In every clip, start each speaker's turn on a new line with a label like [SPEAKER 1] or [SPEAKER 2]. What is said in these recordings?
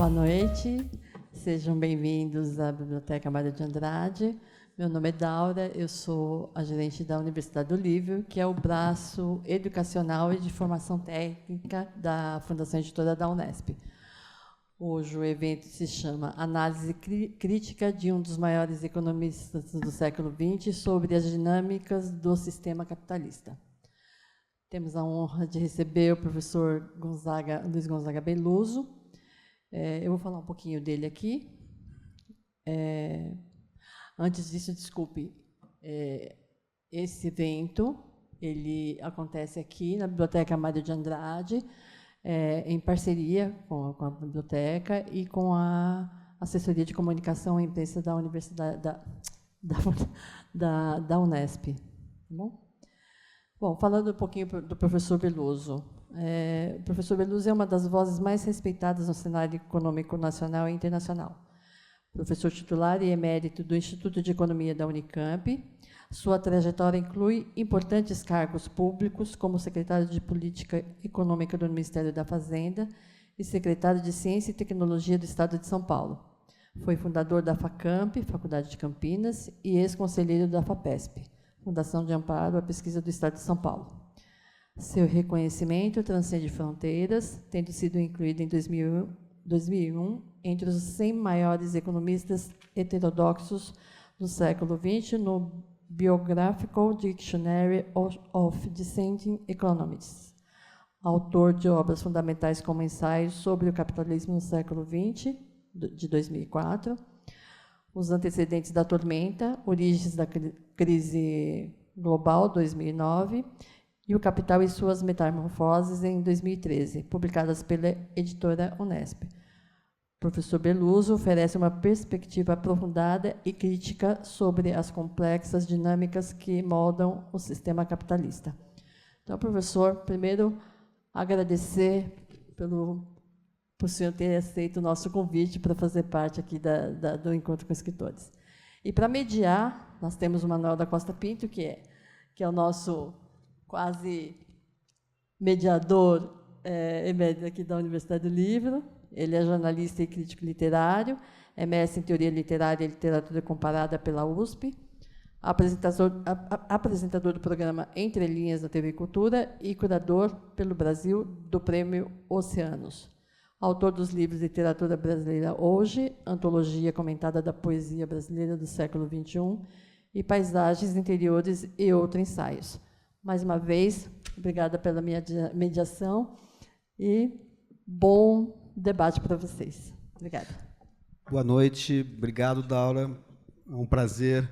[SPEAKER 1] Boa noite, sejam bem-vindos à Biblioteca Mário de Andrade. Meu nome é Daura, eu sou a gerente da Universidade do Livro, que é o braço educacional e de formação técnica da Fundação Editora da Unesp. Hoje o evento se chama Análise Crítica de um dos maiores economistas do século XX sobre as dinâmicas do sistema capitalista. Temos a honra de receber o professor Luiz Gonzaga Beluso. Eu vou falar um pouquinho dele aqui. Antes disso, desculpe, esse evento ele acontece aqui na Biblioteca Mário de Andrade, em parceria com a biblioteca e com a Assessoria de Comunicação e Imprensa da Universidade da Unesp. Tá bom? Bom, falando um pouquinho do professor Beluso. O professor Beluso é uma das vozes mais respeitadas no cenário econômico nacional e internacional. Professor titular e emérito do Instituto de Economia da Unicamp. Sua trajetória inclui importantes cargos públicos, como secretário de Política Econômica do Ministério da Fazenda e secretário de Ciência e Tecnologia do Estado de São Paulo. Foi fundador da FACAMP, Faculdade de Campinas, e ex-conselheiro da FAPESP, Fundação de Amparo à Pesquisa do Estado de São Paulo. Seu reconhecimento transcende fronteiras, tendo sido incluído em 2001 entre os 100 maiores economistas heterodoxos do século XX no Biographical Dictionary of Dissenting Economists. Autor de obras fundamentais como Ensaios sobre o Capitalismo no século XX, de 2004, Os Antecedentes da Tormenta, Origens da Crise Global, 2009, e O Capital e Suas Metamorfoses, em 2013, publicadas pela editora Unesp. O professor Beluso oferece uma perspectiva aprofundada e crítica sobre as complexas dinâmicas que moldam o sistema capitalista. Então, professor, primeiro, agradecer por o senhor ter aceito o nosso convite para fazer parte aqui do Encontro com Escritores. E, para mediar, nós temos o Manuel da Costa Pinto, que é o nosso quase mediador emérito aqui da Universidade do Livro. Ele é jornalista e crítico literário, é mestre em Teoria Literária e Literatura Comparada pela USP, apresentador do programa Entre Linhas da TV Cultura e curador pelo Brasil do Prêmio Oceanos. Autor dos livros Literatura Brasileira Hoje, Antologia Comentada da Poesia Brasileira do século XXI e Paisagens Interiores e Outros Ensaios. Mais uma vez, obrigada pela minha mediação e bom debate para vocês. Obrigada.
[SPEAKER 2] Boa noite, obrigado, Daura. É um prazer,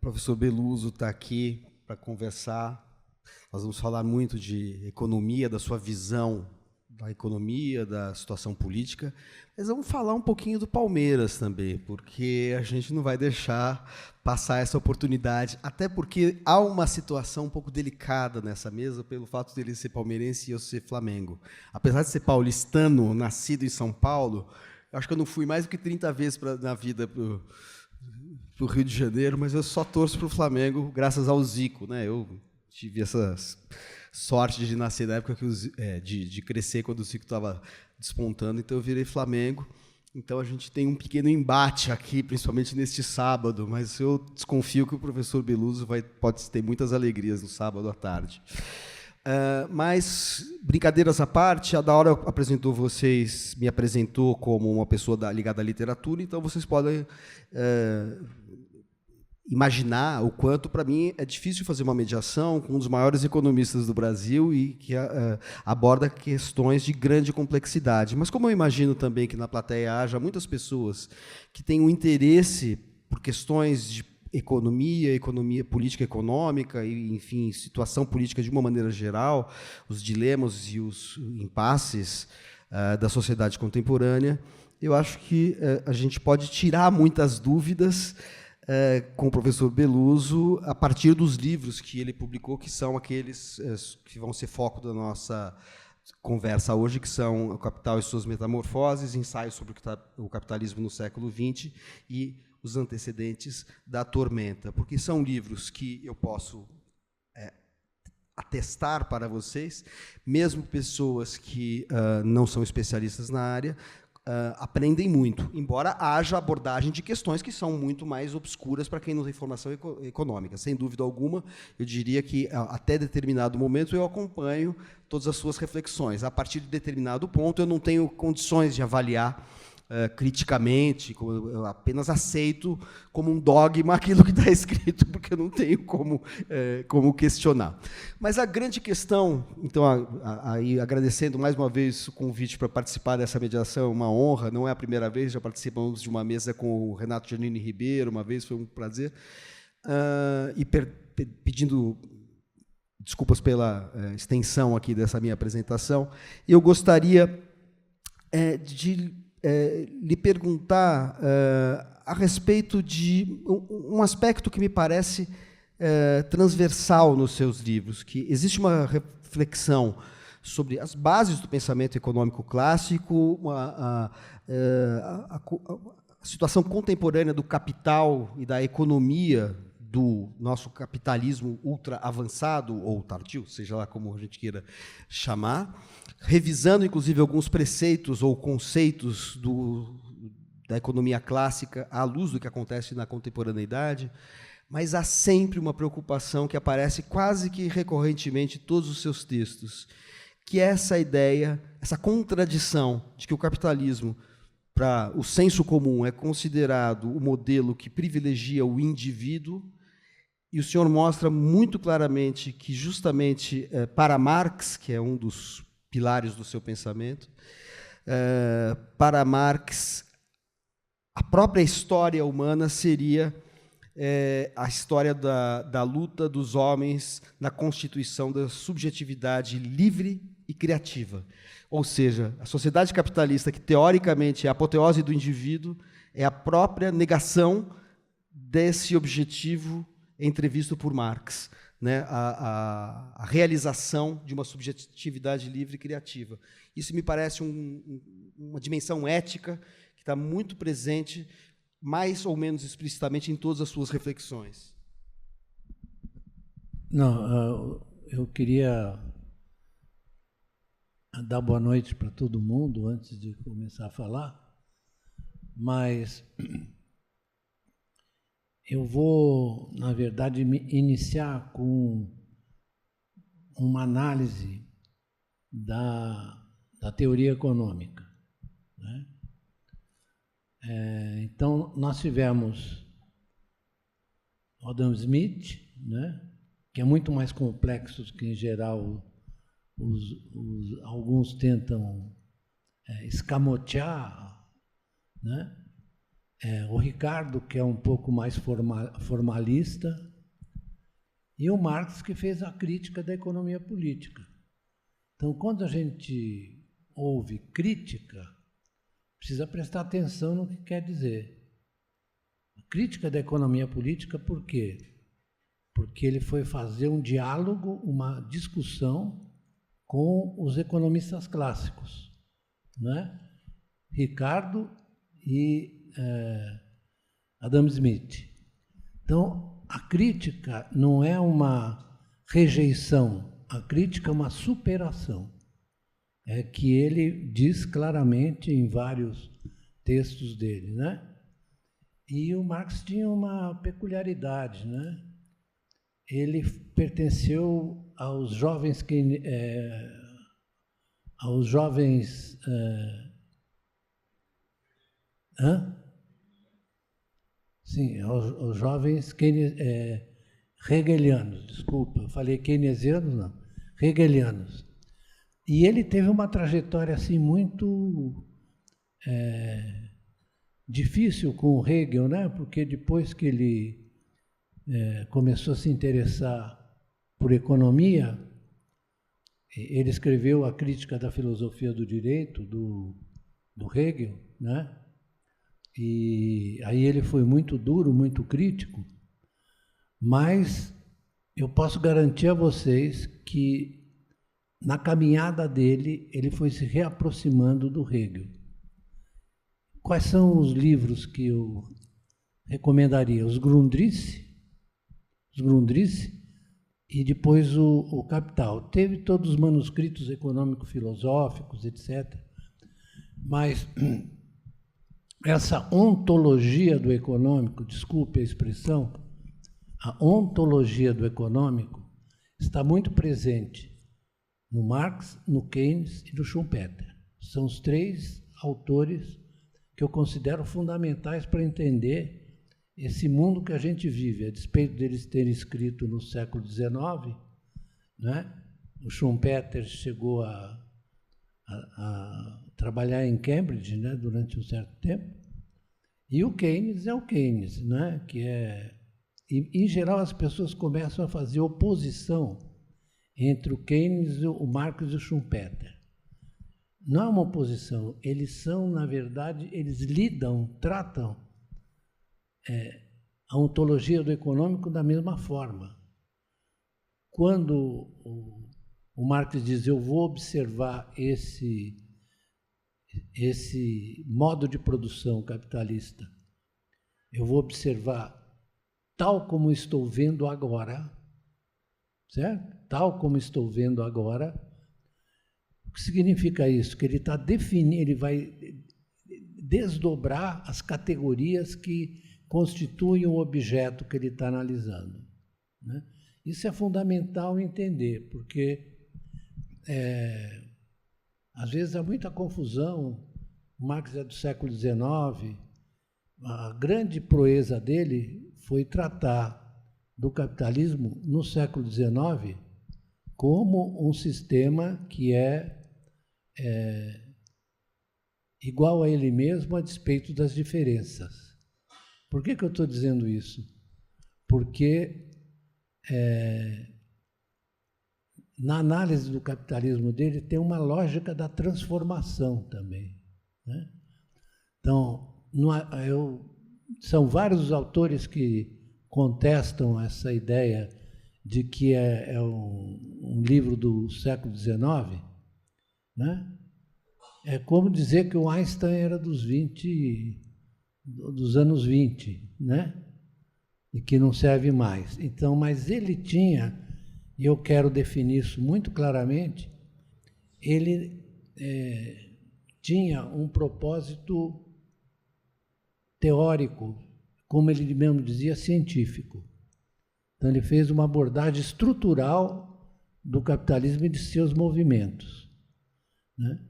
[SPEAKER 2] professor Beluso, estar aqui para conversar. Nós vamos falar muito de economia, da sua visão da economia, da situação política, mas vamos falar um pouquinho do Palmeiras também, porque a gente não vai deixar passar essa oportunidade, até porque há uma situação um pouco delicada nessa mesa, pelo fato dele ser palmeirense e eu ser Flamengo. Apesar de ser paulistano, nascido em São Paulo, eu acho que eu não fui mais do que 30 vezes na vida para o Rio de Janeiro, mas eu só torço para o Flamengo graças ao Zico, né? Eu tive essas sorte de nascer na época de crescer quando o Zico estava despontando, então eu virei Flamengo. Então a gente tem um pequeno embate aqui, principalmente neste sábado, mas eu desconfio que o professor Beluso pode ter muitas alegrias no sábado à tarde. Mas, brincadeiras à parte, a Daura me apresentou como uma pessoa ligada à literatura, então vocês podem imaginar o quanto, para mim, é difícil fazer uma mediação com um dos maiores economistas do Brasil e que aborda questões de grande complexidade. Mas como eu imagino também que na plateia haja muitas pessoas que têm um interesse por questões de economia política econômica e, enfim, situação política de uma maneira geral, os dilemas e os impasses da sociedade contemporânea, eu acho que a gente pode tirar muitas dúvidas com o professor Beluso, a partir dos livros que ele publicou, que são aqueles que vão ser foco da nossa conversa hoje, que são O Capital e Suas Metamorfoses, Ensaios sobre o Capitalismo no século XX e Os Antecedentes da Tormenta, porque são livros que eu posso atestar para vocês, mesmo pessoas que não são especialistas na área, aprendem muito, embora haja abordagem de questões que são muito mais obscuras para quem não tem formação econômica. Sem dúvida alguma, eu diria que, até determinado momento, eu acompanho todas as suas reflexões. A partir de determinado ponto, eu não tenho condições de avaliar criticamente, eu apenas aceito como um dogma aquilo que está escrito, porque eu não tenho como questionar. Mas a grande questão, então, aí, agradecendo mais uma vez o convite para participar dessa mediação, é uma honra, não é a primeira vez, já participamos de uma mesa com o Renato Giannini Ribeiro, uma vez, foi um prazer, e pedindo desculpas pela extensão aqui dessa minha apresentação, eu gostaria de lhe perguntar a respeito de um aspecto que me parece transversal nos seus livros, que existe uma reflexão sobre as bases do pensamento econômico clássico, a situação contemporânea do capital e da economia do nosso capitalismo ultra avançado ou tardio, seja lá como a gente queira chamar, revisando, inclusive, alguns preceitos ou conceitos da economia clássica à luz do que acontece na contemporaneidade, mas há sempre uma preocupação que aparece quase que recorrentemente em todos os seus textos, que é essa ideia, essa contradição de que o capitalismo, para o senso comum, é considerado o modelo que privilegia o indivíduo, e o senhor mostra muito claramente que, justamente para Marx, que é um dos pilares do seu pensamento, para Marx, a própria história humana seria a história da luta dos homens na constituição da subjetividade livre e criativa. Ou seja, a sociedade capitalista, que teoricamente é a apoteose do indivíduo, é a própria negação desse objetivo entrevisto por Marx, né? A realização de uma subjetividade livre e criativa. Isso me parece uma dimensão ética que está muito presente, mais ou menos explicitamente, em todas as suas reflexões.
[SPEAKER 3] Não, eu queria dar boa noite para todo mundo antes de começar a falar, mas eu vou, na verdade, iniciar com uma análise da teoria econômica, né? Então, nós tivemos Adam Smith, né, que é muito mais complexo do que, em geral, alguns tentam escamotear, né? O Ricardo, que é um pouco mais formalista, e o Marx, que fez a crítica da economia política. Então, quando a gente ouve crítica, precisa prestar atenção no que quer dizer. A crítica da economia política, por quê? Porque ele foi fazer um diálogo, uma discussão com os economistas clássicos, né? Ricardo e Adam Smith. Então, a crítica não é uma rejeição, a crítica é uma superação. É que ele diz claramente em vários textos dele, né? E o Marx tinha uma peculiaridade, né? Ele pertenceu aos jovens Sim, aos jovens hegelianos, desculpa, eu falei keynesianos, não, hegelianos. E ele teve uma trajetória assim muito difícil com o Hegel, né? Porque depois que ele começou a se interessar por economia, ele escreveu a Crítica da Filosofia do Direito, do Hegel, né? E aí ele foi muito duro, muito crítico, mas eu posso garantir a vocês que na caminhada dele, ele foi se reaproximando do Hegel. Quais são os livros que eu recomendaria? Os Grundrisse e depois o Capital. Teve todos os manuscritos econômico-filosóficos, etc. Mas essa ontologia do econômico, desculpe a expressão, a ontologia do econômico está muito presente no Marx, no Keynes e no Schumpeter. São os três autores que eu considero fundamentais para entender esse mundo que a gente vive, a despeito deles terem escrito no século XIX, né? O Schumpeter chegou a trabalhar em Cambridge, né, durante um certo tempo, e o Keynes é o Keynes, né, que é... E, em geral, as pessoas começam a fazer oposição entre o Keynes, o Marx e o Schumpeter. Não é uma oposição, eles são, na verdade, eles tratam a ontologia do econômico da mesma forma. Quando o Marx diz, eu vou observar esse modo de produção capitalista, eu vou observar tal como estou vendo agora, certo? Tal como estou vendo agora. O que significa isso? Que ele está definindo, ele vai desdobrar as categorias que constituem o objeto que ele está analisando, né? Isso é fundamental entender, porque às vezes há muita confusão. O Marx é do século XIX, a grande proeza dele foi tratar do capitalismo no século XIX como um sistema que é igual a ele mesmo a despeito das diferenças. Por que eu estou dizendo isso? Porque na análise do capitalismo dele tem uma lógica da transformação também, né? Então, são vários os autores que contestam essa ideia de que é um livro do século XIX, né? É como dizer que o Einstein era dos anos 20, né? E que não serve mais. Então, mas ele tinha, e eu quero definir isso muito claramente, ele tinha um propósito teórico, como ele mesmo dizia, científico. Então, ele fez uma abordagem estrutural do capitalismo e de seus movimentos, né?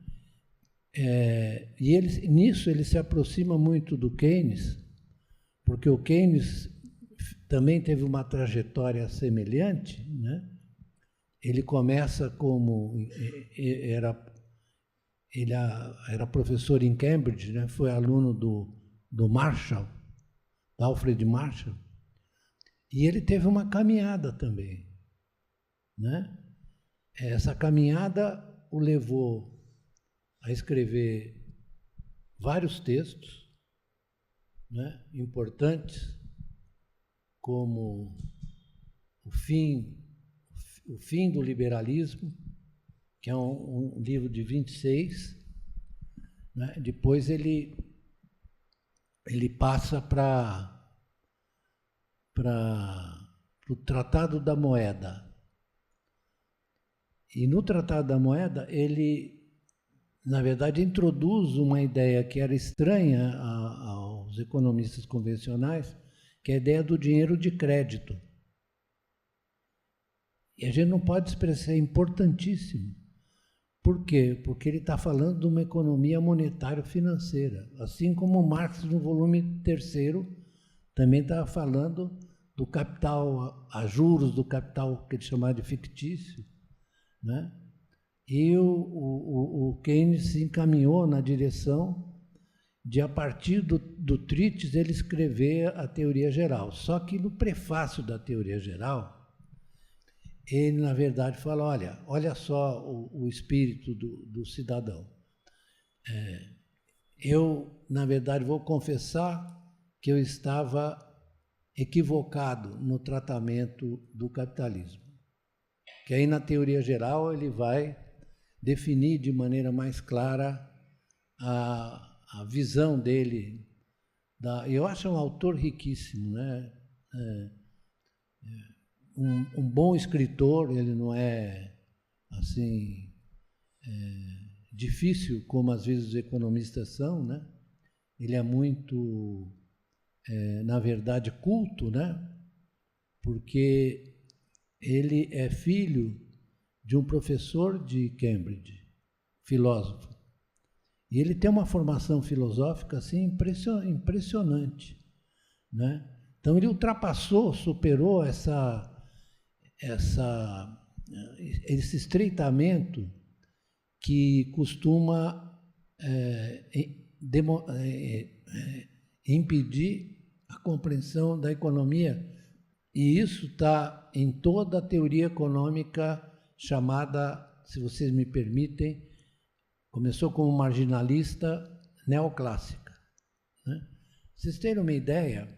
[SPEAKER 3] E nisso ele se aproxima muito do Keynes, porque o Keynes também teve uma trajetória semelhante, né? Ele começa ele era professor em Cambridge, né? Foi aluno do Marshall, Alfred Marshall, e ele teve uma caminhada também, né? Essa caminhada o levou a escrever vários textos, né, importantes, como o fim do liberalismo, que é um livro de 26, né? Depois ele passa para o Tratado da Moeda. E no Tratado da Moeda, ele, na verdade, introduz uma ideia que era estranha aos economistas convencionais, que é a ideia do dinheiro de crédito. E a gente não pode expressar, é importantíssimo. Por quê? Porque ele está falando de uma economia monetário-financeira, assim como Marx, no volume 3º, também estava falando do capital a juros, do capital que ele chamava de fictício, né? E o Keynes se encaminhou na direção de, a partir do Treatise, ele escrever a teoria geral. Só que no prefácio da teoria geral, ele, na verdade, fala, olha só o espírito do cidadão. Eu, na verdade, vou confessar que eu estava equivocado no tratamento do capitalismo. Que aí, na teoria geral, ele vai definir de maneira mais clara a visão dele. Eu acho um autor riquíssimo, né? um bom escritor, ele não é assim difícil como às vezes os economistas são, né? Ele é muito, na verdade, culto, né? Porque ele é filho de um professor de Cambridge, filósofo. E ele tem uma formação filosófica assim impressionante, né? Então ele ultrapassou, superou esse estreitamento que costuma impedir a compreensão da economia. E isso está em toda a teoria econômica chamada, se vocês me permitem, começou como marginalista neoclássica, né? Vocês terem uma ideia,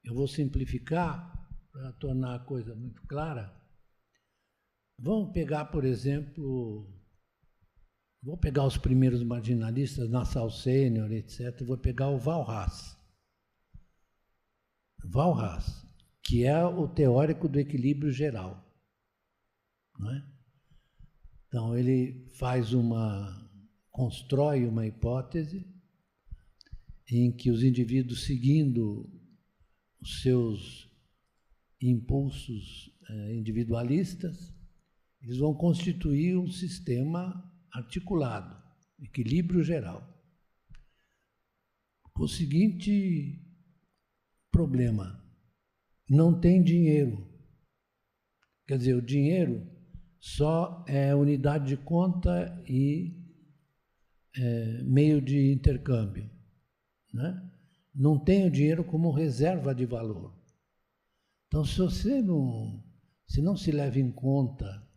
[SPEAKER 3] eu vou simplificar para tornar a coisa muito clara. Vamos pegar, por exemplo, vou pegar os primeiros marginalistas, Nassau Sênior, etc. Vou pegar o Walras, que é o teórico do equilíbrio geral, não é? Então ele constrói uma hipótese em que os indivíduos, seguindo os seus impulsos individualistas, eles vão constituir um sistema articulado, equilíbrio geral. O seguinte problema: não tem dinheiro. Quer dizer, o dinheiro só é unidade de conta e meio de intercâmbio, né? Não tem o dinheiro como reserva de valor. Então, se não se leva em conta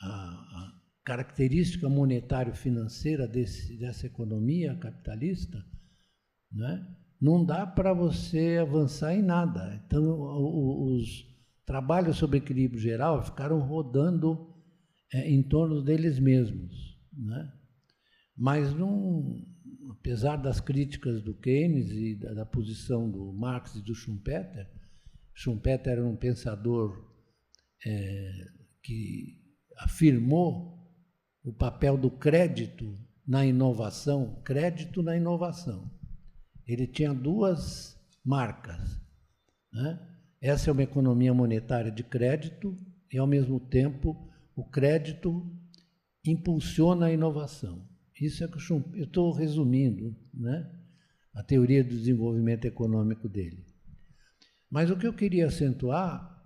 [SPEAKER 3] a característica monetário-financeira dessa economia capitalista, né, não dá para você avançar em nada. Então, os trabalhos sobre equilíbrio geral ficaram rodando em torno deles mesmos, né? Mas, apesar das críticas do Keynes e da posição do Marx e do Schumpeter era um pensador que afirmou o papel do crédito na inovação. Ele tinha duas marcas, né? Essa é uma economia monetária de crédito e, ao mesmo tempo, o crédito impulsiona a inovação. Isso é que eu estou resumindo, né, a teoria do desenvolvimento econômico dele. Mas o que eu queria acentuar,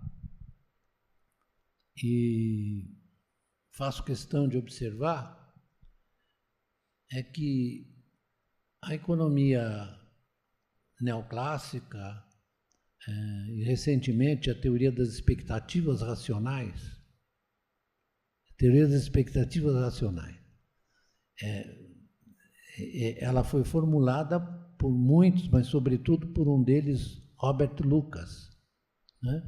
[SPEAKER 3] e faço questão de observar, é que a economia neoclássica e, recentemente, a teoria das expectativas racionais, ela foi formulada por muitos, mas sobretudo por um deles, Robert Lucas, né?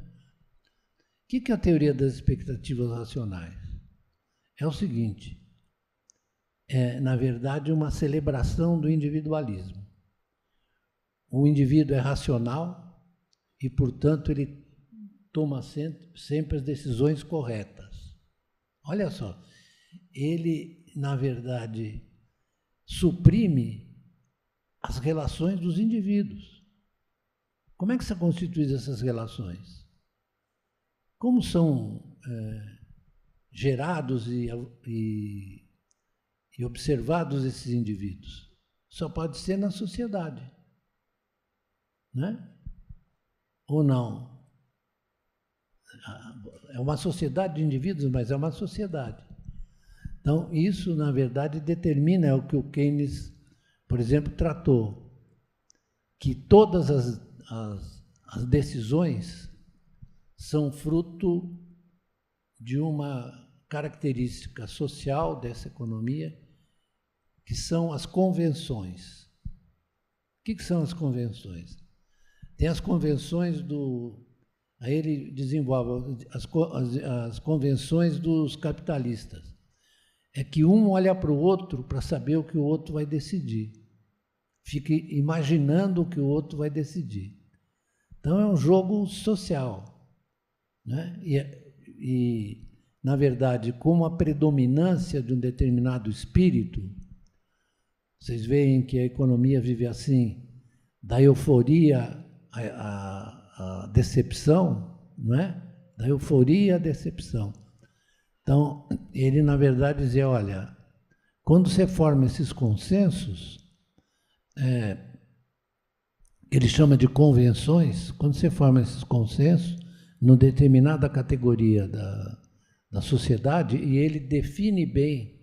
[SPEAKER 3] O que é a teoria das expectativas racionais? É o seguinte: na verdade, uma celebração do individualismo. O indivíduo é racional e, portanto, ele toma sempre as decisões corretas. Olha só, ele, na verdade, suprime as relações dos indivíduos. Como é que são constituídas essas relações? Como são gerados e observados esses indivíduos? Só pode ser na sociedade, né? Ou não? É uma sociedade de indivíduos, mas é uma sociedade. Então, isso, na verdade, determina o que o Keynes, por exemplo, tratou, que todas as decisões são fruto de uma característica social dessa economia, que são as convenções. O que são as convenções? Tem as convenções aí ele desenvolve as convenções dos capitalistas. É que um olha para o outro para saber o que o outro vai decidir. Fica imaginando o que o outro vai decidir. Então, é um jogo social, né? E, na verdade, com a predominância de um determinado espírito, vocês veem que a economia vive assim, da euforia à decepção, não é? Da euforia à decepção. Então, ele, na verdade, dizia, olha, quando você forma esses consensos, ele chama de convenções, quando você forma esses consensos, numa determinada categoria da sociedade, e ele define bem.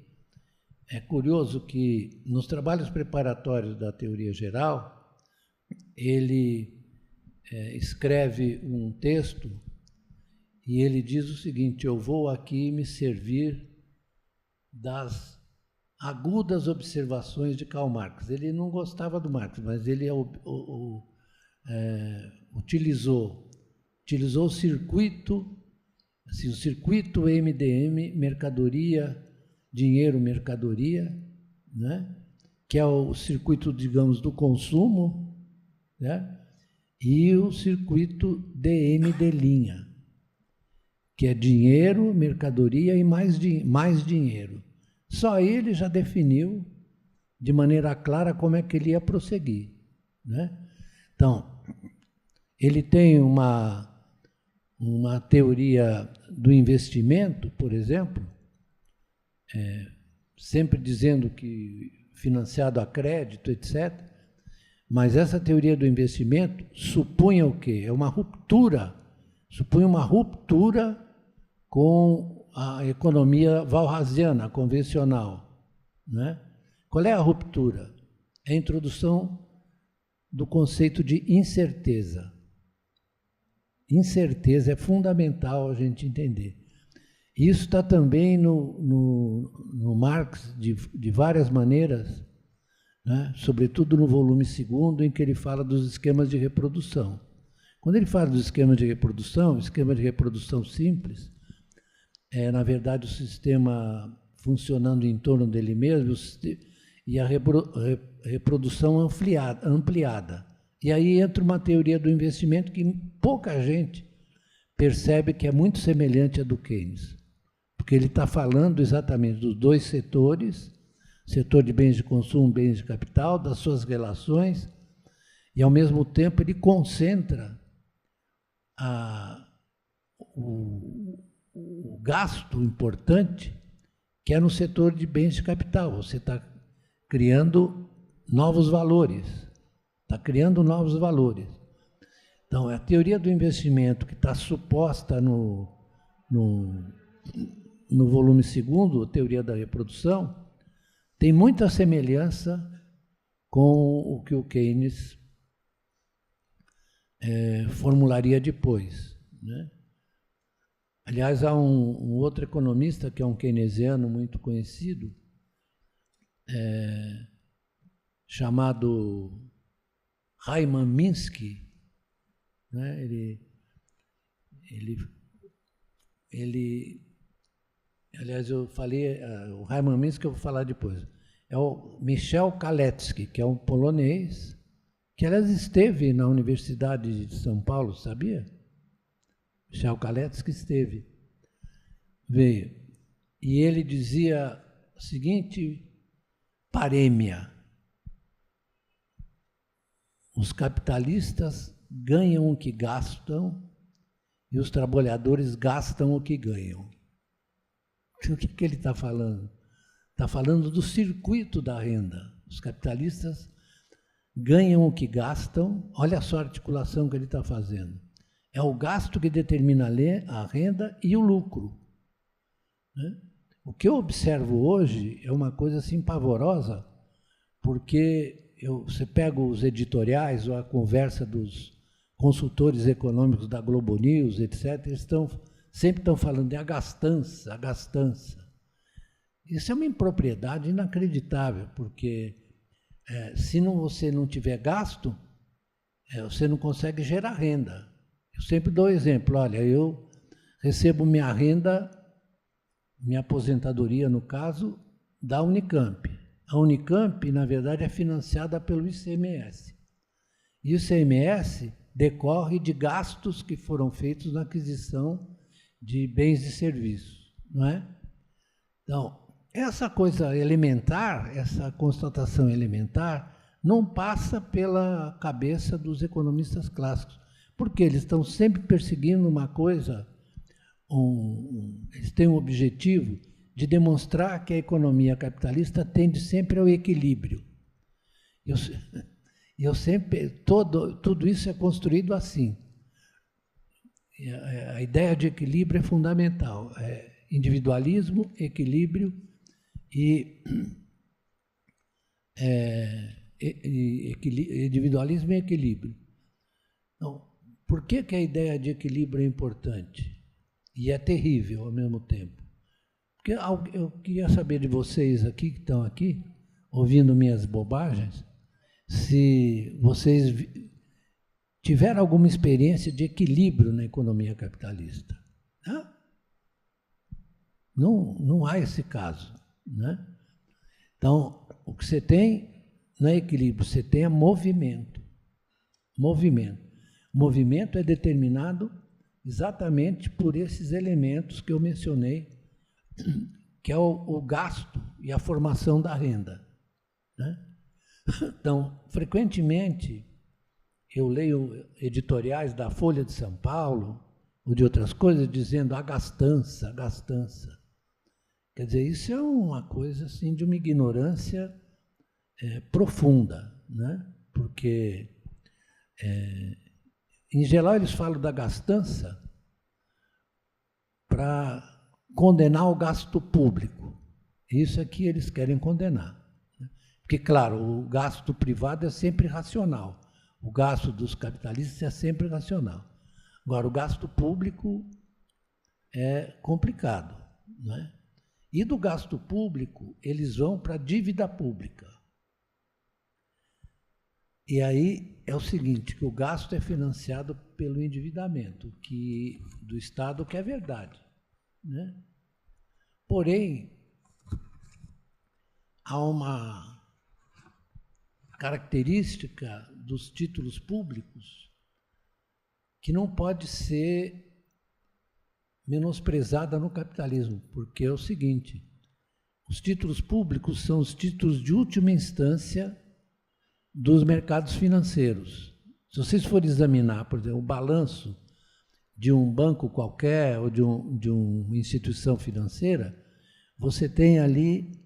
[SPEAKER 3] É curioso que, nos trabalhos preparatórios da teoria geral, ele escreve um texto e ele diz o seguinte: eu vou aqui me servir das agudas observações de Karl Marx. Ele não gostava do Marx, mas ele utilizou o circuito, assim, o circuito MDM, mercadoria, dinheiro, mercadoria, né? Que é o circuito, digamos, do consumo, né? E o circuito DM de linha, que é dinheiro, mercadoria e mais dinheiro. Só ele já definiu de maneira clara como é que ele ia prosseguir, né? Então, ele tem uma teoria do investimento, por exemplo, sempre dizendo que financiado a crédito, etc. Mas essa teoria do investimento supunha o quê? É uma ruptura, supunha uma ruptura com a economia walrasiana, convencional, né? Qual é a ruptura? É a introdução do conceito de incerteza. Incerteza é fundamental a gente entender. Isso está também no Marx de várias maneiras, né? Sobretudo no volume 2º, em que ele fala dos esquemas de reprodução. Quando ele fala dos esquemas de reprodução, esquema de reprodução simples, é, na verdade, o sistema funcionando em torno dele mesmo e a reprodução ampliada. E aí entra uma teoria do investimento que pouca gente percebe que é muito semelhante à do Keynes, porque ele está falando exatamente dos dois setores, setor de bens de consumo, bens de capital, das suas relações, e ao mesmo tempo ele concentra o gasto importante que é no setor de bens de capital. Você está criando novos valores, Então, a teoria do investimento que está suposta no volume 2º, a teoria da reprodução, tem muita semelhança com o que o Keynes formularia depois, né? Aliás, há um outro economista, que é um keynesiano muito conhecido, chamado Hyman Minsky, né? Aliás, eu falei, o Hyman Minsky eu vou falar depois. É o Michel Kalecki, que é um polonês, que, aliás, esteve na Universidade de São Paulo, sabia? Michel Kalecki esteve, veio. E ele dizia a seguinte parêmia: os capitalistas ganham o que gastam e os trabalhadores gastam o que ganham. O que ele está falando? Está falando do circuito da renda. Os capitalistas ganham o que gastam. Olha só a articulação que ele está fazendo. É o gasto que determina a renda e o lucro, né? O que eu observo hoje é uma coisa assim pavorosa, porque você pega os editoriais ou a conversa dos consultores econômicos da Globo News, etc., eles sempre estão falando de a gastança. Isso é uma impropriedade inacreditável, porque se você não tiver gasto, você não consegue gerar renda. Eu sempre dou exemplo: olha, eu recebo minha renda, minha aposentadoria, no caso, da Unicamp. A Unicamp, na verdade, é financiada pelo ICMS. E o ICMS decorre de gastos que foram feitos na aquisição de bens e serviços, não é? Então, essa coisa elementar, essa constatação elementar, não passa pela cabeça dos economistas clássicos, porque eles estão sempre perseguindo uma coisa, eles têm um objetivo de demonstrar que a economia capitalista tende sempre ao equilíbrio. Tudo isso é construído assim. A ideia de equilíbrio é fundamental. Individualismo, equilíbrio individualismo e equilíbrio. Então, por que a ideia de equilíbrio é importante? E é terrível ao mesmo tempo. Porque eu queria saber de vocês aqui, que estão aqui, ouvindo minhas bobagens, se vocês tiveram alguma experiência de equilíbrio na economia capitalista. Não há esse caso, né? Então, o que você tem não é equilíbrio, você tem é movimento. Movimento é determinado exatamente por esses elementos que eu mencionei, que é o gasto e a formação da renda, né? Então, frequentemente, eu leio editoriais da Folha de São Paulo ou de outras coisas dizendo a gastança. Quer dizer, isso é uma coisa assim de uma ignorância profunda, né? Porque, em geral, eles falam da gastança para condenar o gasto público. Isso é que eles querem condenar. Porque, claro, o gasto privado é sempre racional. O gasto dos capitalistas é sempre racional. Agora, o gasto público é complicado, não é? E do gasto público, eles vão para a dívida pública. E aí é o seguinte, que o gasto é financiado pelo endividamento do Estado, que é verdade, né? Porém, há uma característica dos títulos públicos que não pode ser menosprezada no capitalismo, porque é o seguinte, os títulos públicos são os títulos de última instância dos mercados financeiros. Se vocês forem examinar, por exemplo, o balanço de um banco qualquer ou de uma instituição financeira, você tem ali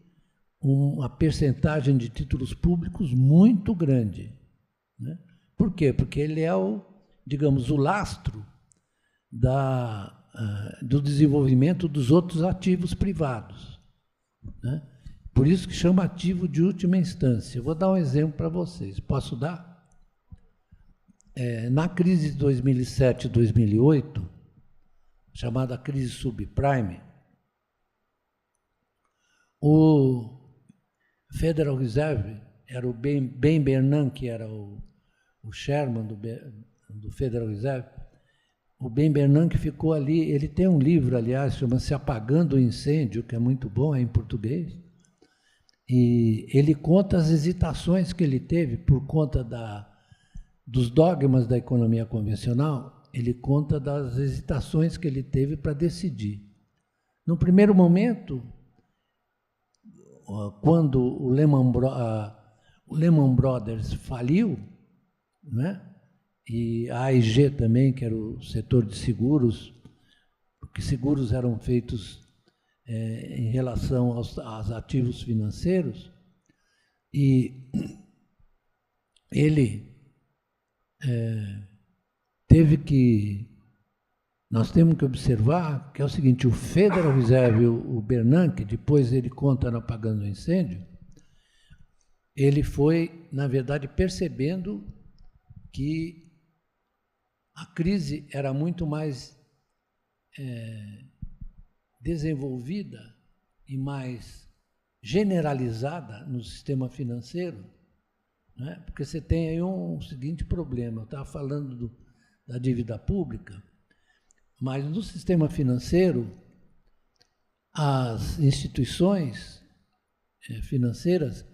[SPEAKER 3] uma percentagem de títulos públicos muito grande, né? Por quê? Porque ele é digamos, o lastro do desenvolvimento dos outros ativos privados, né? Por isso que chama ativo de última instância. Eu vou dar um exemplo para vocês. Posso dar? Na crise de 2007 e 2008, chamada crise subprime, o Federal Reserve, era o Ben Bernanke, que era o chairman do Federal Reserve. O Ben Bernanke ficou ali, ele tem um livro, aliás, chama-se Apagando o Incêndio, que é muito bom, é em português, e ele conta as hesitações que ele teve por conta dos dogmas da economia convencional, ele conta das hesitações que ele teve para decidir. No primeiro momento, quando o Lehman Brothers faliu, né? E a AIG também, que era o setor de seguros, porque seguros eram feitos em relação aos ativos financeiros, e ele nós temos que observar que é o seguinte, o Federal Reserve, o Bernanke, depois ele conta no Apagando o Incêndio, ele foi, na verdade, percebendo que a crise era muito mais desenvolvida e mais generalizada no sistema financeiro, né? Porque você tem aí um seguinte problema, eu estava falando da dívida pública, mas no sistema financeiro, as instituições financeiras,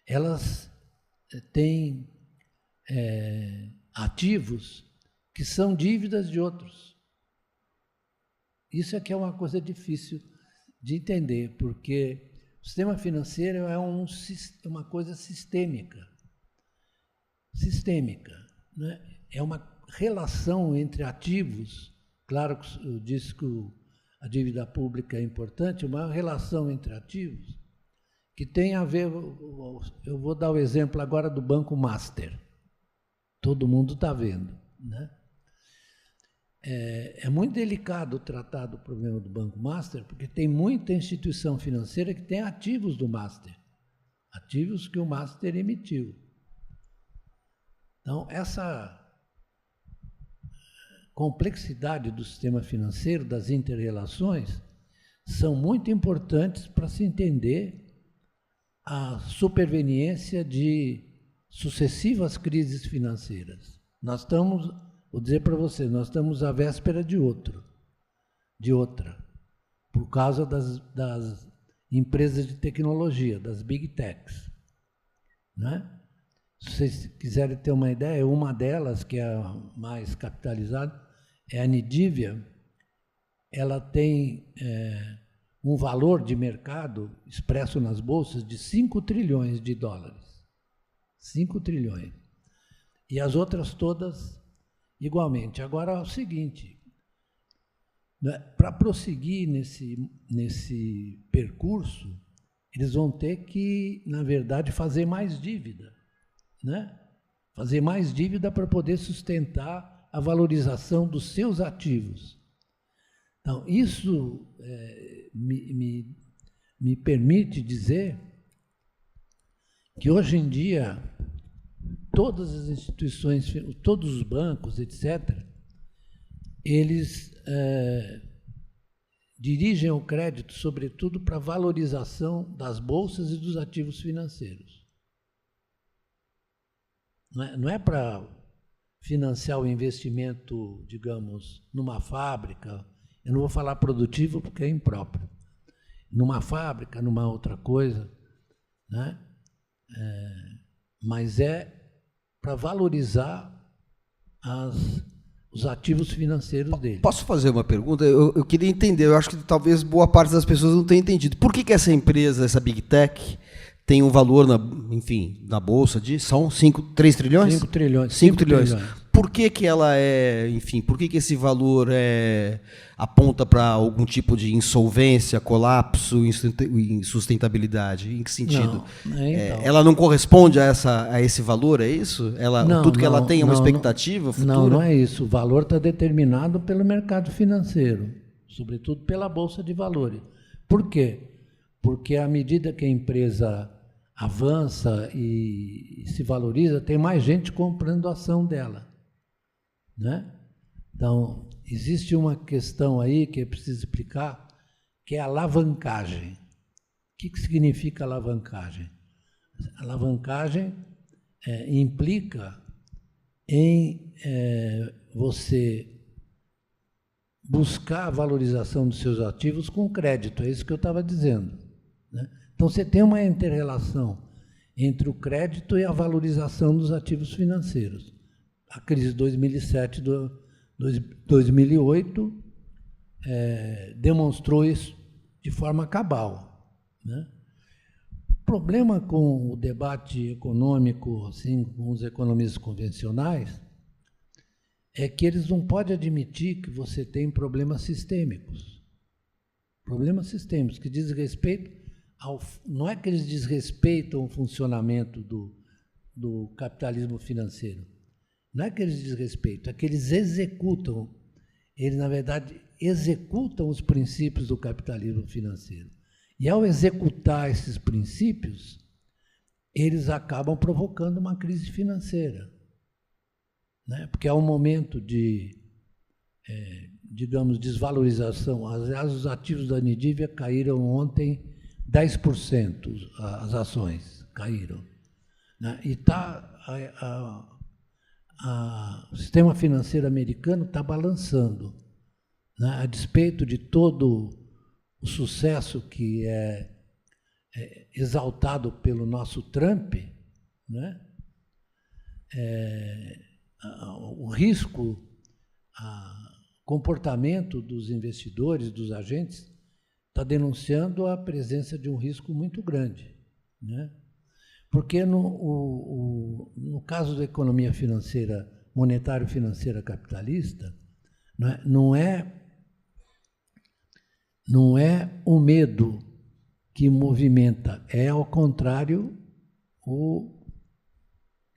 [SPEAKER 3] elas têm ativos que são dívidas de outros. Isso é que é uma coisa difícil de entender, porque o sistema financeiro é uma coisa sistêmica. Sistêmica, né? É uma relação entre ativos. Claro que eu disse que a dívida pública é importante, uma relação entre ativos que tem a ver. Eu vou dar o exemplo agora do Banco Master. Todo mundo está vendo, né? É muito delicado tratar do problema do Banco Master, porque tem muita instituição financeira que tem ativos do Master, ativos que o Master emitiu. Então, essa complexidade do sistema financeiro, das inter-relações, são muito importantes para se entender a superveniência de sucessivas crises financeiras. Nós estamos, vou dizer para você, nós estamos à véspera de outra, por causa das empresas de tecnologia, das Big Techs, né? Se vocês quiserem ter uma ideia, uma delas, que é a mais capitalizada, é a Nidivia. Ela tem um valor de mercado expresso nas bolsas de 5 trilhões de dólares. 5 trilhões. E as outras todas igualmente. Agora é o seguinte, né, para prosseguir nesse percurso, eles vão ter que, na verdade, fazer mais dívida. Né? Fazer mais dívida para poder sustentar a valorização dos seus ativos. Então, isso me permite dizer que hoje em dia todas as instituições, todos os bancos, etc., eles dirigem o crédito, sobretudo, para a valorização das bolsas e dos ativos financeiros. Não é para financiar o investimento, digamos, numa fábrica. Eu não vou falar produtivo porque é impróprio. Numa fábrica, numa outra coisa, né? Mas é para valorizar os ativos financeiros dele.
[SPEAKER 2] Posso fazer uma pergunta? Eu queria entender, eu acho que talvez boa parte das pessoas não tenha entendido. Por que essa empresa, essa Big Tech, tem um valor, na bolsa de... São 3 trilhões?
[SPEAKER 3] 5 trilhões.
[SPEAKER 2] 5 trilhões. Por que ela por que esse valor aponta para algum tipo de insolvência, colapso, insustentabilidade? Em que sentido?
[SPEAKER 3] Não, então.
[SPEAKER 2] Ela não corresponde a esse valor, é isso? Tudo que ela tem é uma expectativa futura?
[SPEAKER 3] Não é isso. O valor está determinado pelo mercado financeiro, sobretudo pela Bolsa de Valores. Por quê? Porque à medida que a empresa avança e se valoriza, tem mais gente comprando a ação dela, né? Então, existe uma questão aí que é preciso explicar, que é a alavancagem. O que significa alavancagem? Alavancagem implica em você buscar a valorização dos seus ativos com crédito, é isso que eu estava dizendo, né? Então, você tem uma inter-relação entre o crédito e a valorização dos ativos financeiros. A crise de 2007, 2008 demonstrou isso de forma cabal, né? O problema com o debate econômico, assim, com os economistas convencionais, é que eles não podem admitir que você tem problemas sistêmicos. Problemas sistêmicos que dizem respeito não é que eles desrespeitam o funcionamento do capitalismo financeiro. Não é que eles desrespeitam, é que eles executam. Eles, na verdade, executam os princípios do capitalismo financeiro. E, ao executar esses princípios, eles acabam provocando uma crise financeira, né? Porque é um momento de, digamos, desvalorização. Aliás, os ativos da Nidivia caíram ontem 10%, as ações caíram, né? E o sistema financeiro americano está balançando, né? A despeito de todo o sucesso que é exaltado pelo nosso Trump, né? O risco comportamento dos investidores, dos agentes, está denunciando a presença de um risco muito grande, né? Porque no caso da economia financeira, monetário-financeira capitalista, né, não é o medo que movimenta, é, ao contrário, a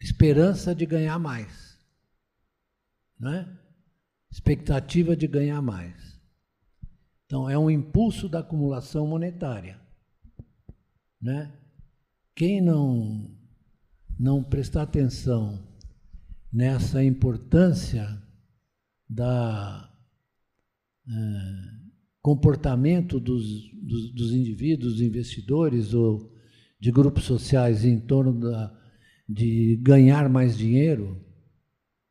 [SPEAKER 3] esperança de ganhar mais, né? Expectativa de ganhar mais. Então, é um impulso da acumulação monetária, né? Quem não prestar atenção nessa importância da comportamento dos indivíduos, dos investidores ou de grupos sociais em torno de ganhar mais dinheiro,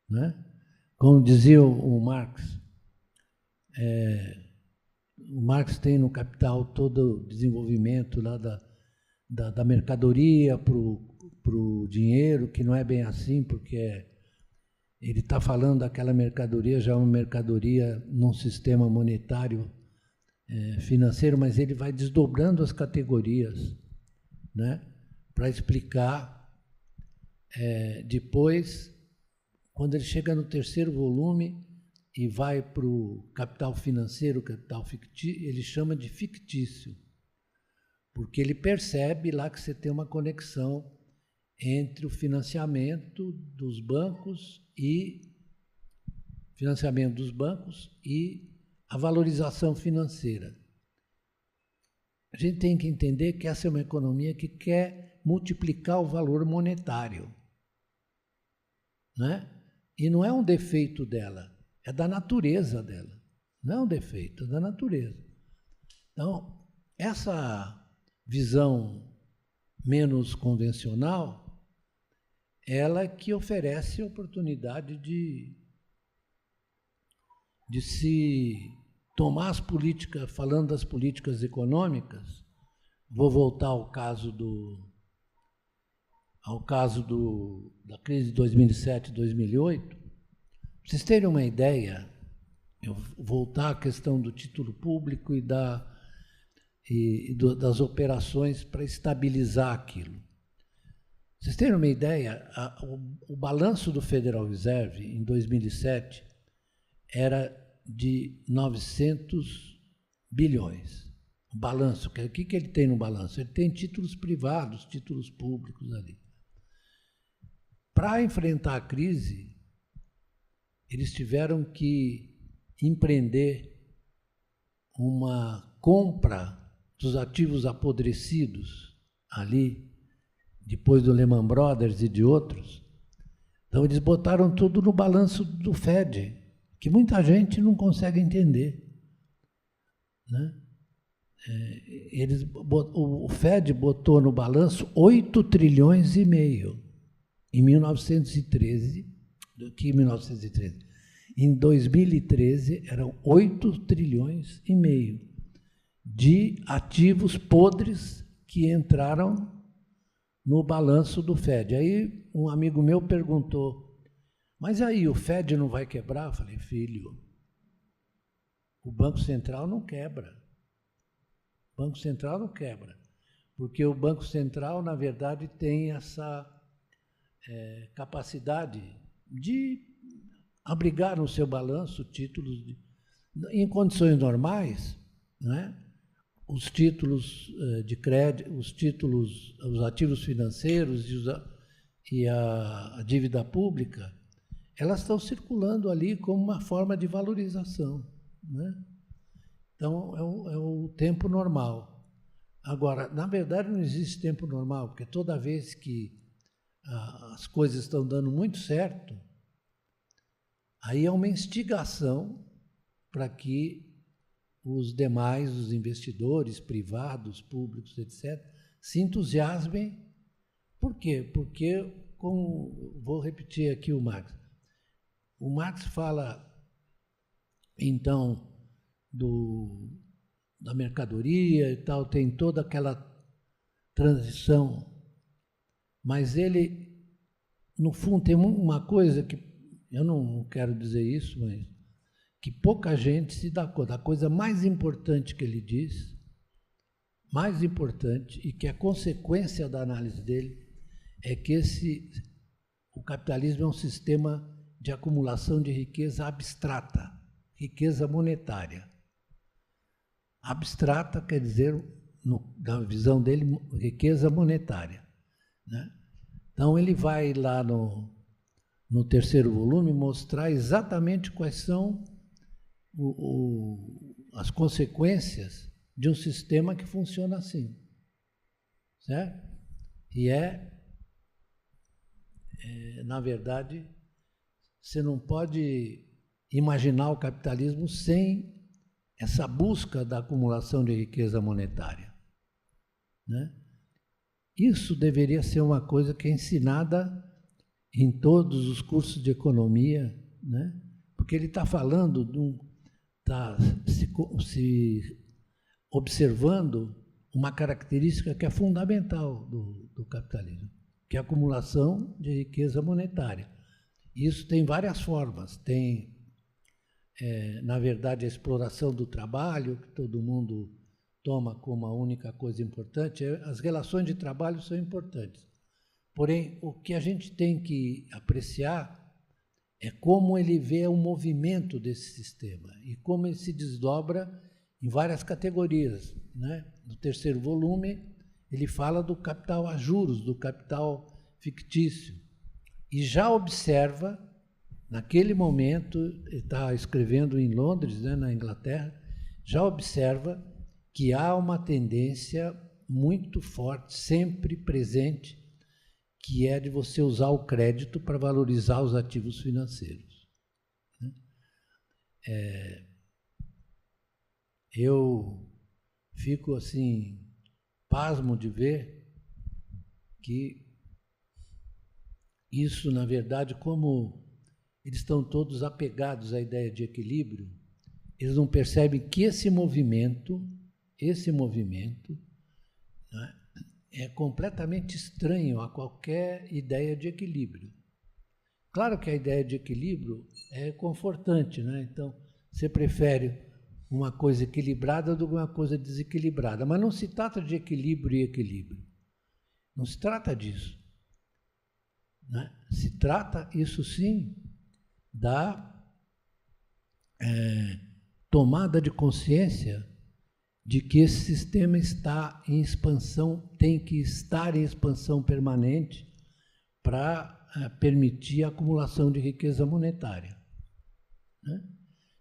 [SPEAKER 3] né? Como dizia o Marx, o Marx tem no Capital todo o desenvolvimento lá da mercadoria para o dinheiro, que não é bem assim, porque ele está falando daquela mercadoria, já é uma mercadoria num sistema monetário financeiro, mas ele vai desdobrando as categorias, né, para explicar depois, quando ele chega no terceiro volume e vai para o capital financeiro, capital fictício, ele chama de fictício, porque ele percebe lá que você tem uma conexão entre o financiamento dos bancos e a valorização financeira. A gente tem que entender que essa é uma economia que quer multiplicar o valor monetário, né? E não é um defeito dela, é da natureza dela. Não é um defeito, é da natureza. Então, essa visão menos convencional, ela que oferece a oportunidade de se tomar as políticas, falando das políticas econômicas, vou voltar ao caso da crise de 2007 e 2008, para vocês terem uma ideia, eu voltar à questão do título público e das operações para estabilizar aquilo. Para vocês terem uma ideia, o balanço do Federal Reserve em 2007 era de 900 bilhões. O balanço, o que ele tem no balanço? Ele tem títulos privados, títulos públicos ali. Para enfrentar a crise, eles tiveram que empreender uma compra dos ativos apodrecidos ali, depois do Lehman Brothers e de outros. Então, eles botaram tudo no balanço do Fed, que muita gente não consegue entender, né? O Fed botou no balanço 8 trilhões e meio em 1913, que 1913. Em 2013 eram 8 trilhões e meio de ativos podres que entraram no balanço do Fed. Aí um amigo meu perguntou, mas aí o Fed não vai quebrar? Eu falei, filho, o Banco Central não quebra. O Banco Central não quebra, porque o Banco Central, na verdade, tem essa capacidade de abrigar no seu balanço títulos em condições normais, né? Os títulos de crédito, os ativos financeiros e a dívida pública, elas estão circulando ali como uma forma de valorização, né? Então, é o tempo normal. Agora, na verdade, não existe tempo normal, porque toda vez que as coisas estão dando muito certo, aí é uma instigação para que os demais, os investidores privados, públicos, etc., se entusiasmem. Por quê? Porque, vou repetir aqui o Marx fala, então, da mercadoria e tal, tem toda aquela transição, mas ele, no fundo, tem uma coisa que, eu não quero dizer isso, mas que pouca gente se dá conta. A coisa mais importante que ele diz, mais importante, e que é consequência da análise dele, é que o capitalismo é um sistema de acumulação de riqueza abstrata, riqueza monetária. Abstrata quer dizer, na visão dele, riqueza monetária, né? Então, ele vai lá no terceiro volume mostrar exatamente quais são as consequências de um sistema que funciona assim, certo? E na verdade, você não pode imaginar o capitalismo sem essa busca da acumulação de riqueza monetária, né? Isso deveria ser uma coisa que é ensinada em todos os cursos de economia, né? Porque ele está falando, está se observando uma característica que é fundamental do capitalismo, que é a acumulação de riqueza monetária. Isso tem várias formas. Tem, na verdade, a exploração do trabalho, que todo mundo toma como a única coisa importante. As relações de trabalho são importantes. Porém, o que a gente tem que apreciar é como ele vê o movimento desse sistema e como ele se desdobra em várias categorias, né? No terceiro volume, ele fala do capital a juros, do capital fictício, e já observa, naquele momento, ele está escrevendo em Londres, né, na Inglaterra, já observa que há uma tendência muito forte, sempre presente, que é de você usar o crédito para valorizar os ativos financeiros. Eu fico assim, pasmo de ver que isso, na verdade, como eles estão todos apegados à ideia de equilíbrio, eles não percebem que esse movimento, né, é completamente estranho a qualquer ideia de equilíbrio. Claro que a ideia de equilíbrio é confortante, né? Então, você prefere uma coisa equilibrada do que uma coisa desequilibrada, mas não se trata de equilíbrio e equilíbrio. Não se trata disso, né? Se trata, isso sim, da tomada de consciência de que esse sistema está em expansão, tem que estar em expansão permanente para permitir a acumulação de riqueza monetária, né?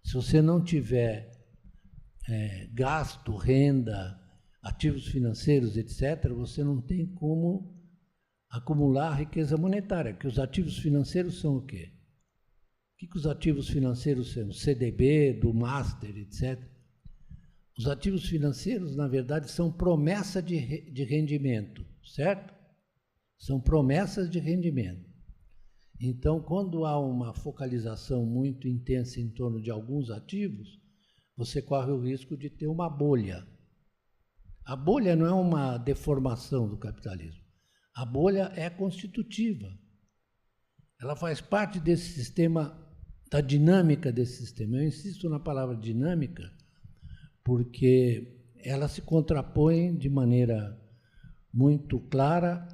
[SPEAKER 3] Se você não tiver gasto, renda, ativos financeiros, etc., você não tem como acumular riqueza monetária, porque os ativos financeiros são o quê? O que os ativos financeiros são? CDB, do Master, etc. Os ativos financeiros, na verdade, são promessa de rendimento, certo? São promessas de rendimento. Então, quando há uma focalização muito intensa em torno de alguns ativos, você corre o risco de ter uma bolha. A bolha não é uma deformação do capitalismo. A bolha é constitutiva. Ela faz parte desse sistema, da dinâmica desse sistema. Eu insisto na palavra dinâmica, porque ela se contrapõe de maneira muito clara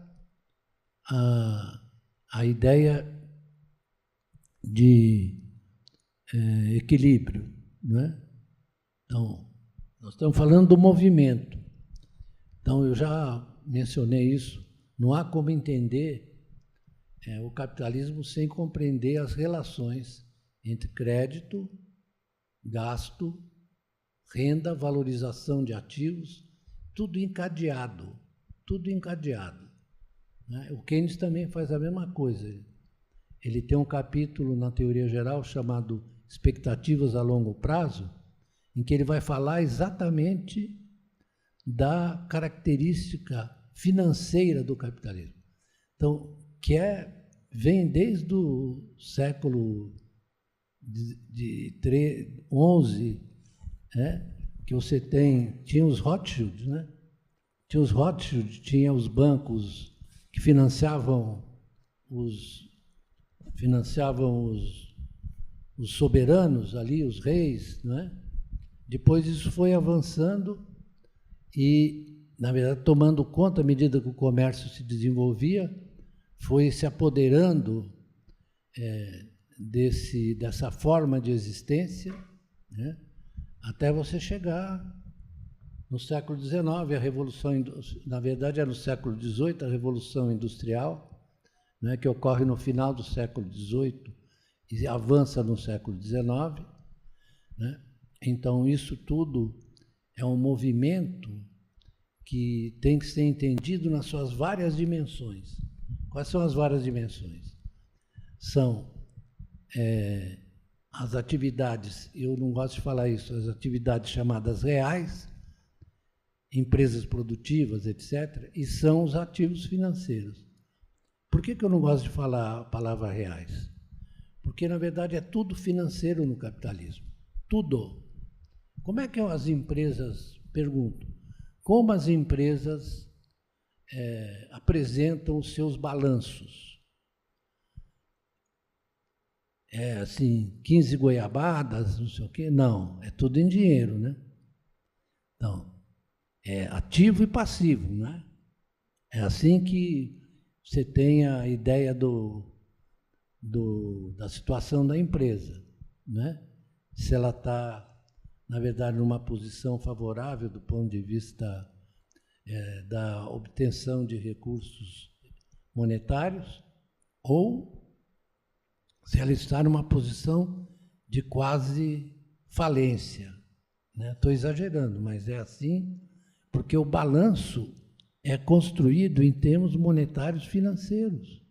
[SPEAKER 3] à ideia de equilíbrio, não é? Então, nós estamos falando do movimento. Então, eu já mencionei isso. Não há como entender o capitalismo sem compreender as relações entre crédito, gasto, renda, valorização de ativos, tudo encadeado, né? O Keynes também faz a mesma coisa. Ele tem um capítulo na teoria geral chamado Expectativas a Longo Prazo, em que ele vai falar exatamente da característica financeira do capitalismo. Então, vem desde o século XI, que você tinha os Rothschilds, né? Tinha os Rothschilds, tinha os bancos que financiavam os os soberanos ali, os reis, não é? Depois isso foi avançando e, na verdade, tomando conta, à medida que o comércio se desenvolvia, foi se apoderando dessa forma de existência, né? Até você chegar no século XIX, a Revolução, na verdade, é no século XVIII, a Revolução Industrial, né, que ocorre no final do século XVIII e avança no século XIX. Né? Então, isso tudo é um movimento que tem que ser entendido nas suas várias dimensões. Quais são as várias dimensões? São as atividades, eu não gosto de falar isso, as atividades chamadas reais, empresas produtivas, etc., e são os ativos financeiros. Por que eu não gosto de falar a palavra reais? Porque, na verdade, é tudo financeiro no capitalismo. Tudo. Como é que as empresas, pergunto, como as empresas apresentam os seus balanços? Assim, 15 goiabadas, não sei o quê? Não, é tudo em dinheiro, né? Então, é ativo e passivo, né? É assim que você tem a ideia da situação da empresa, né? Se ela está, na verdade, numa posição favorável do ponto de vista da obtenção de recursos monetários, ou se ela está numa posição de quase falência. Estou exagerando, mas é assim, porque o balanço é construído em termos monetários financeiros.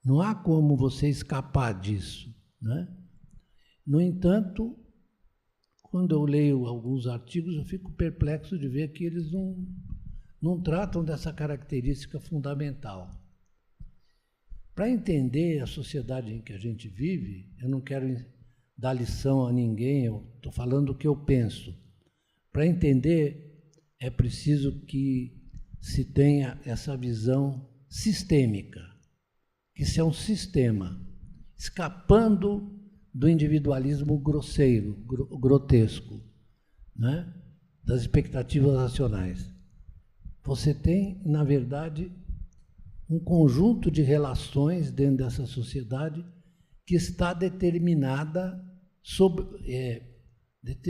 [SPEAKER 3] Não há como você escapar disso. Né? No entanto, quando eu leio alguns artigos, eu fico perplexo de ver que eles não tratam dessa característica fundamental. Para entender a sociedade em que a gente vive, eu não quero dar lição a ninguém, eu estou falando o que eu penso. Para entender, é preciso que se tenha essa visão sistêmica, que isso é um sistema, escapando do individualismo grosseiro, grotesco, né? Das expectativas racionais. Você tem, na verdade, um conjunto de relações dentro dessa sociedade que está determinada,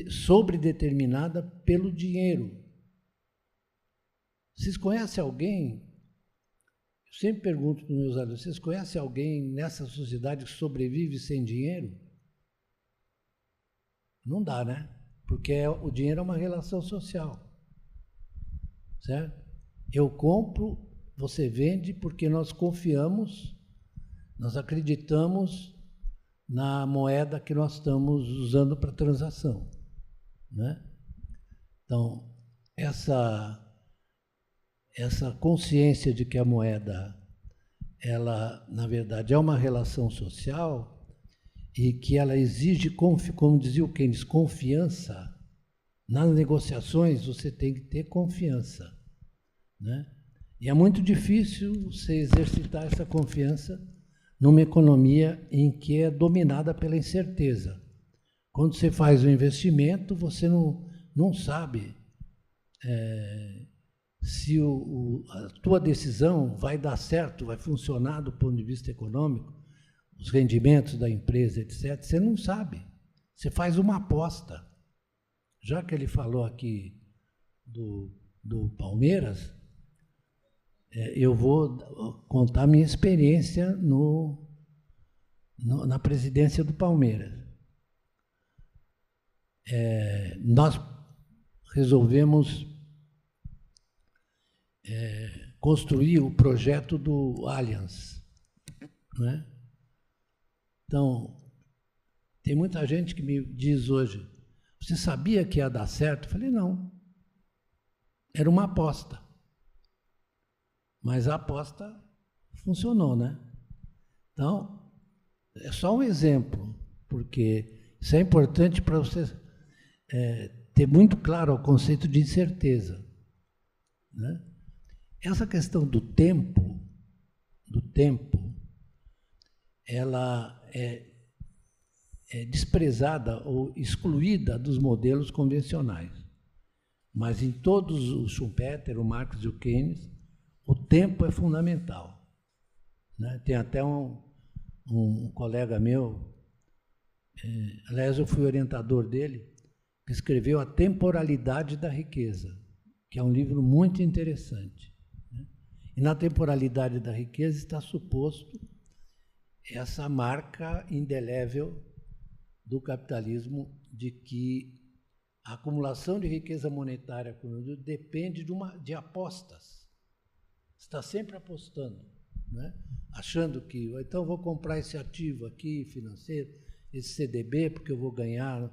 [SPEAKER 3] sobredeterminada pelo dinheiro. Vocês conhecem alguém? Eu sempre pergunto para os meus alunos, vocês conhecem alguém nessa sociedade que sobrevive sem dinheiro? Não dá, né? Porque o dinheiro é uma relação social. Certo? Eu compro, você vende, porque nós confiamos, nós acreditamos na moeda que nós estamos usando para transação. Né? Então, essa consciência de que a moeda, ela, na verdade, é uma relação social e que ela exige, como dizia o Keynes, confiança. Nas negociações, você tem que ter confiança. Né? E é muito difícil você exercitar essa confiança numa economia em que é dominada pela incerteza. Quando você faz um investimento, você não sabe se a tua decisão vai dar certo, vai funcionar do ponto de vista econômico, os rendimentos da empresa, etc. Você não sabe. Você faz uma aposta. Já que ele falou aqui do Palmeiras, eu vou contar minha experiência na presidência do Palmeiras. Nós resolvemos construir o projeto do Allianz. Né? Então, tem muita gente que me diz hoje, você sabia que ia dar certo? Eu falei, não. Era uma aposta. Mas a aposta funcionou, né? Então, é só um exemplo, porque isso é importante para você ter muito claro o conceito de incerteza. Né? Essa questão do tempo, ela desprezada ou excluída dos modelos convencionais. Mas em todos, o Schumpeter, o Marx e o Keynes, o tempo é fundamental. Né? Tem até um colega meu, aliás, eu fui orientador dele, que escreveu A Temporalidade da Riqueza, que é um livro muito interessante. Né? E na temporalidade da riqueza está suposto essa marca indelével do capitalismo de que a acumulação de riqueza monetária depende de apostas. Está sempre apostando, né? Achando que, então, vou comprar esse ativo aqui, financeiro, esse CDB, porque eu vou ganhar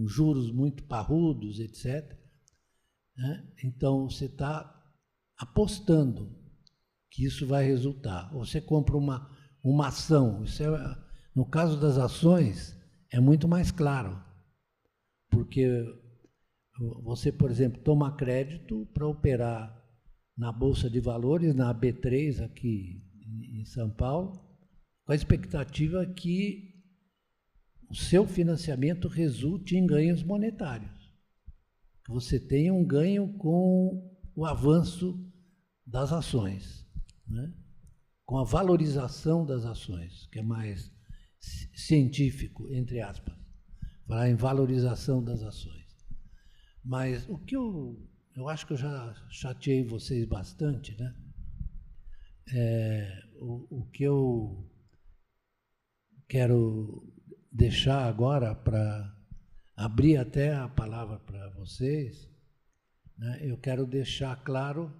[SPEAKER 3] juros muito parrudos, etc. Né? Então, você está apostando que isso vai resultar. Ou você compra uma ação. Isso no caso das ações, é muito mais claro, porque você, por exemplo, toma crédito para operar na Bolsa de Valores, na B3, aqui em São Paulo, com a expectativa que o seu financiamento resulte em ganhos monetários, que você tenha um ganho com o avanço das ações, né? Com a valorização das ações, que é mais científico, entre aspas, falar em valorização das ações. Mas o que eu acho que eu já chateei vocês bastante, né? O que eu quero deixar agora para abrir até a palavra para vocês, né? Eu quero deixar claro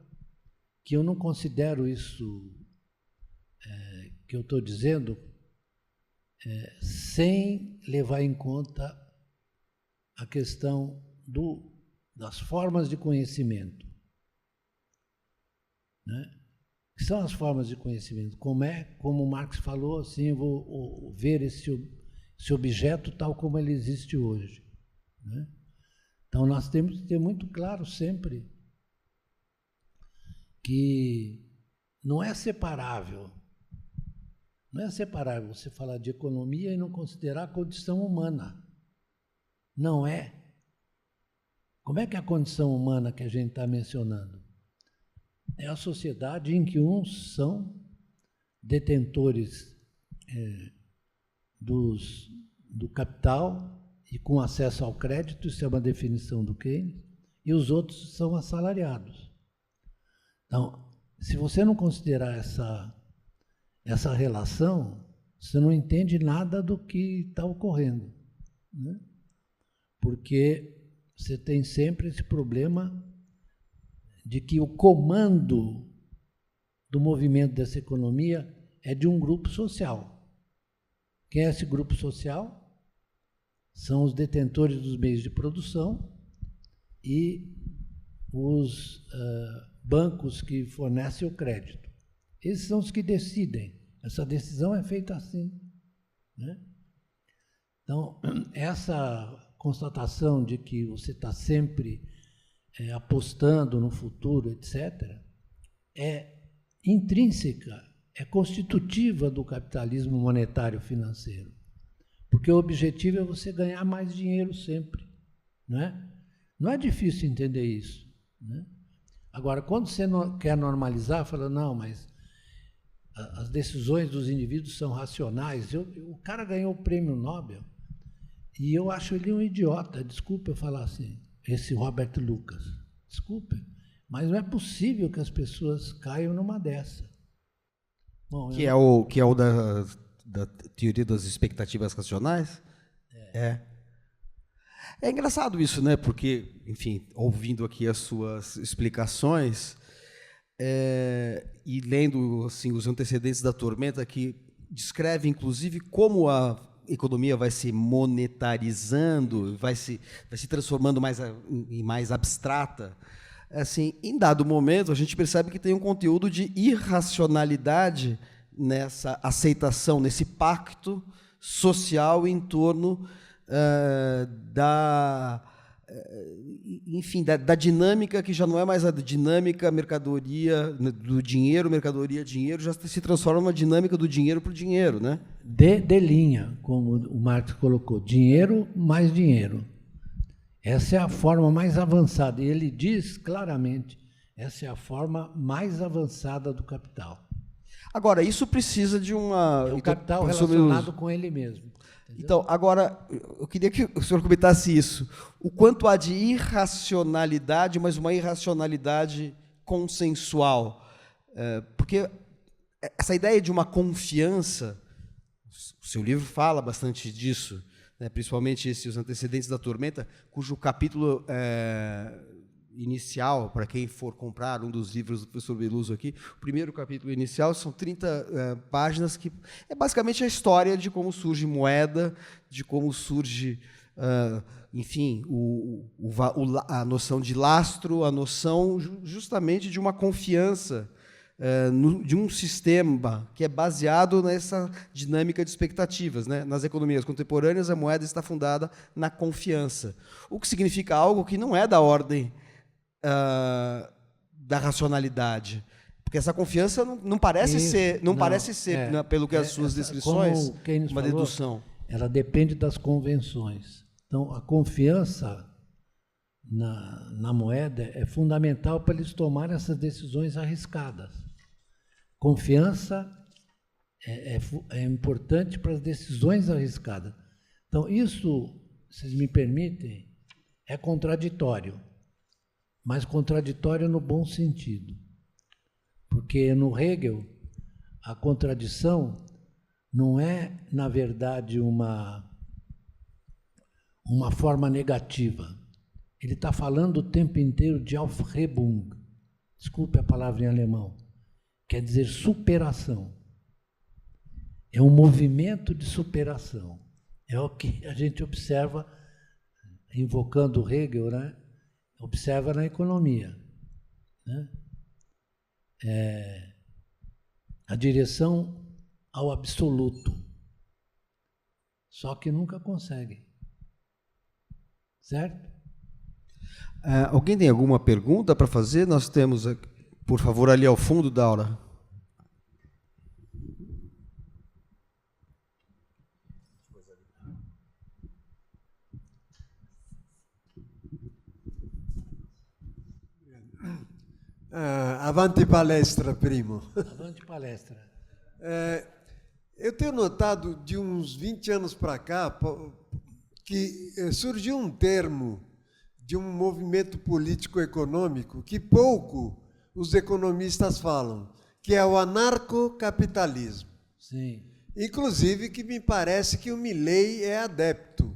[SPEAKER 3] que eu não considero isso que eu estou dizendo sem levar em conta a questão das formas de conhecimento. Né? Que são as formas de conhecimento? Como o Marx falou, assim, eu vou ver esse objeto tal como ele existe hoje. Né? Então, nós temos que ter muito claro sempre que não é separável. Não é separável você falar de economia e não considerar a condição humana. Não é. Como é que é a condição humana que a gente está mencionando? É a sociedade em que uns são detentores do capital e com acesso ao crédito, isso é uma definição do Keynes, e os outros são assalariados. Então, se você não considerar essa relação, você não entende nada do que está ocorrendo, né? Porque você tem sempre esse problema de que o comando do movimento dessa economia é de um grupo social. Quem é esse grupo social? São os detentores dos meios de produção e os bancos que fornecem o crédito. Esses são os que decidem. Essa decisão é feita assim, né? Então, essa constatação de que você está sempre apostando no futuro, etc., é intrínseca, é constitutiva do capitalismo monetário financeiro. Porque o objetivo é você ganhar mais dinheiro sempre, né? Não é difícil entender isso, né? Agora, quando você quer normalizar, fala, não, mas as decisões dos indivíduos são racionais. O cara ganhou o prêmio Nobel e eu acho ele um idiota, desculpa eu falar assim, esse Robert Lucas, desculpe, mas não é possível que as pessoas caiam numa dessa. Bom,
[SPEAKER 2] que é o da teoria das expectativas racionais? É engraçado isso, né? Porque, enfim, ouvindo aqui as suas explicações e lendo assim, os antecedentes da Tormenta, que descreve, inclusive, como a economia vai se monetarizando, vai se transformando em mais abstrata. Assim, em dado momento, a gente percebe que tem um conteúdo de irracionalidade nessa aceitação, nesse pacto social em torno enfim, da dinâmica que já não é mais a dinâmica mercadoria, do dinheiro, mercadoria, dinheiro, já se transforma numa dinâmica do dinheiro para o dinheiro, né?
[SPEAKER 3] De linha, como o Marx colocou, dinheiro mais dinheiro. Essa é a forma mais avançada, e ele diz claramente, essa é a forma mais avançada do capital.
[SPEAKER 2] Agora, isso precisa de uma...
[SPEAKER 3] É o capital
[SPEAKER 2] professor
[SPEAKER 3] relacionado
[SPEAKER 2] Beloso,
[SPEAKER 3] com ele mesmo. Entendeu?
[SPEAKER 2] então, agora, eu queria que o senhor comentasse isso. O quanto há de irracionalidade, mas uma irracionalidade consensual. Porque essa ideia de uma confiança, o seu livro fala bastante disso, né, principalmente Os Antecedentes da Tormenta, cujo capítulo inicial, para quem for comprar um dos livros do professor Beloso aqui, o primeiro capítulo inicial são 30 páginas, que é basicamente a história de como surge moeda, de como surge, enfim, a noção de lastro, a noção justamente de uma confiança, de um sistema que é baseado nessa dinâmica de expectativas, né? Nas economias contemporâneas, a moeda está fundada na confiança, o que significa algo que não é da ordem da racionalidade, porque essa confiança não parece ser, pelo que as suas descrições, uma dedução.
[SPEAKER 3] Ela depende das convenções. Então, a confiança na moeda é fundamental para eles tomarem essas decisões arriscadas. Confiança é importante para as decisões arriscadas. Então, isso, se vocês me permitem, é contraditório, mas contraditório no bom sentido. Porque no Hegel, a contradição não é, na verdade, uma forma negativa. Ele está falando o tempo inteiro de Aufhebung. Desculpe a palavra em alemão. Quer dizer superação. É um movimento de superação. É o que a gente observa, invocando Hegel, né? Observa na economia, né? A direção ao absoluto. Só que nunca consegue. Certo?
[SPEAKER 2] Alguém tem alguma pergunta para fazer? Nós temos, por favor, ali ao fundo da aula.
[SPEAKER 4] Avanti palestra, primo.
[SPEAKER 3] Avanti palestra.
[SPEAKER 4] Eu tenho notado de uns 20 anos para cá que surgiu um termo de um movimento político-econômico que pouco os economistas falam, que é o anarcocapitalismo.
[SPEAKER 3] Sim.
[SPEAKER 4] Inclusive, que me parece que o Milei é adepto.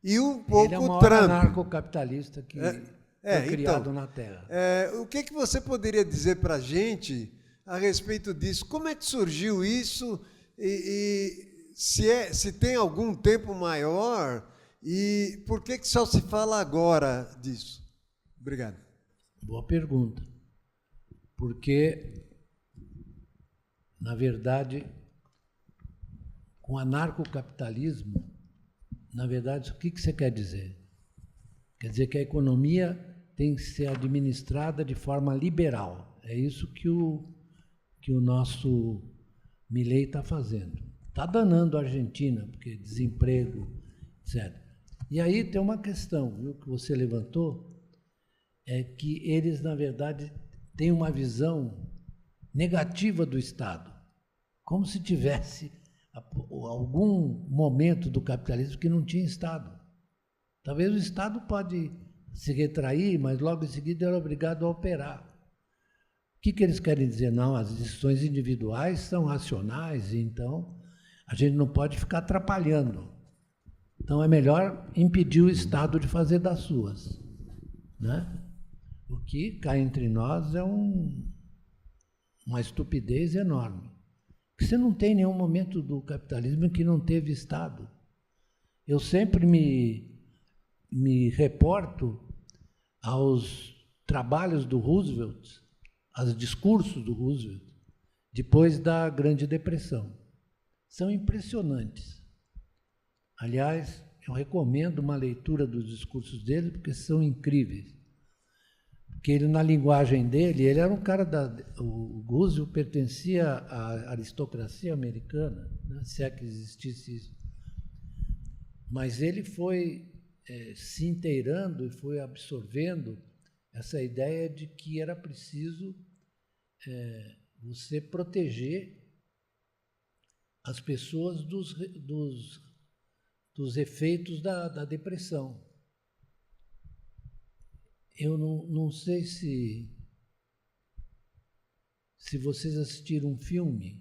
[SPEAKER 4] E um pouco
[SPEAKER 3] ele é o maior
[SPEAKER 4] Trump.
[SPEAKER 3] anarcocapitalista que foi criado na Terra.
[SPEAKER 4] O que você poderia dizer para a gente a respeito disso? Como é que surgiu isso? E se tem algum tempo maior? E por que só se fala agora disso? Obrigado.
[SPEAKER 3] Boa pergunta. Porque, na verdade, com o anarcocapitalismo, na verdade, o que você quer dizer? Quer dizer que a economia tem que ser administrada de forma liberal. É isso que o nosso Milei está fazendo. Está danando a Argentina, porque desemprego, etc. E aí tem uma questão, viu, que você levantou, é que eles, na verdade, têm uma visão negativa do Estado, como se tivesse algum momento do capitalismo que não tinha Estado. Talvez o Estado pode se retrair, mas logo em seguida era obrigado a operar. O que eles querem dizer? Não, as decisões individuais são racionais, e então a gente não pode ficar atrapalhando. Então é melhor impedir o Estado de fazer das suas, né? O que, cá entre nós, é uma estupidez enorme. Porque você não tem nenhum momento do capitalismo em que não teve Estado. Eu sempre me reporto aos trabalhos do Roosevelt, aos discursos do Roosevelt, depois da Grande Depressão. São impressionantes. Aliás, eu recomendo uma leitura dos discursos dele, porque são incríveis. Porque ele, na linguagem dele, ele era um cara o Roosevelt pertencia à aristocracia americana, né, se é que existisse isso. Mas ele foi se inteirando e foi absorvendo essa ideia de que era preciso você proteger as pessoas dos efeitos da depressão. Eu não sei se vocês assistiram um filme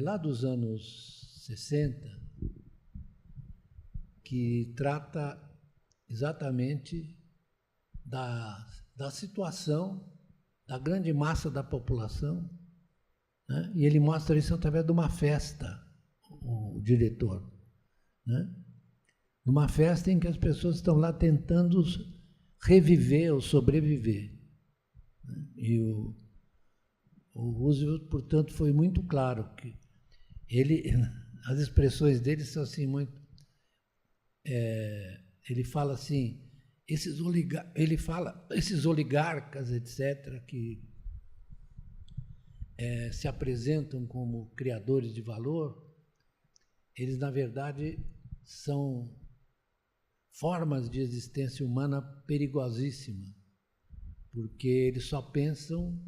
[SPEAKER 3] lá dos anos 60, que trata exatamente da situação da grande massa da população, né? E ele mostra isso através de uma festa, o diretor, né? Numa festa em que as pessoas estão lá tentando reviver ou sobreviver, né? E o Roosevelt, portanto, foi muito claro que as expressões dele são assim muito... ele fala assim, esses oligarcas, etc., que se apresentam como criadores de valor, eles, na verdade, são formas de existência humana perigosíssima, porque eles só pensam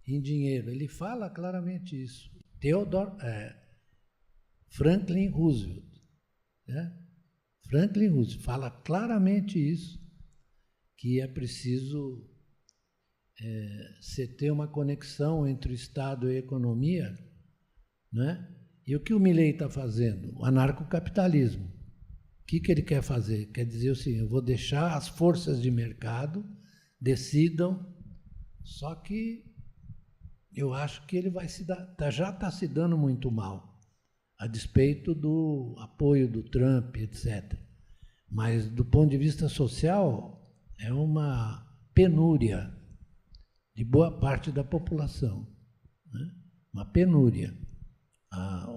[SPEAKER 3] em dinheiro. Ele fala claramente isso. Franklin Roosevelt, né? Franklin Roosevelt fala claramente isso, que é preciso você ter uma conexão entre o Estado e a economia, né? E o que o Milley está fazendo? O anarcocapitalismo. O que ele quer fazer? Quer dizer assim, eu vou deixar as forças de mercado decidam, só que eu acho que ele vai já está se dando muito mal, a despeito do apoio do Trump, etc. Mas, do ponto de vista social, é uma penúria de boa parte da população, né? Uma penúria.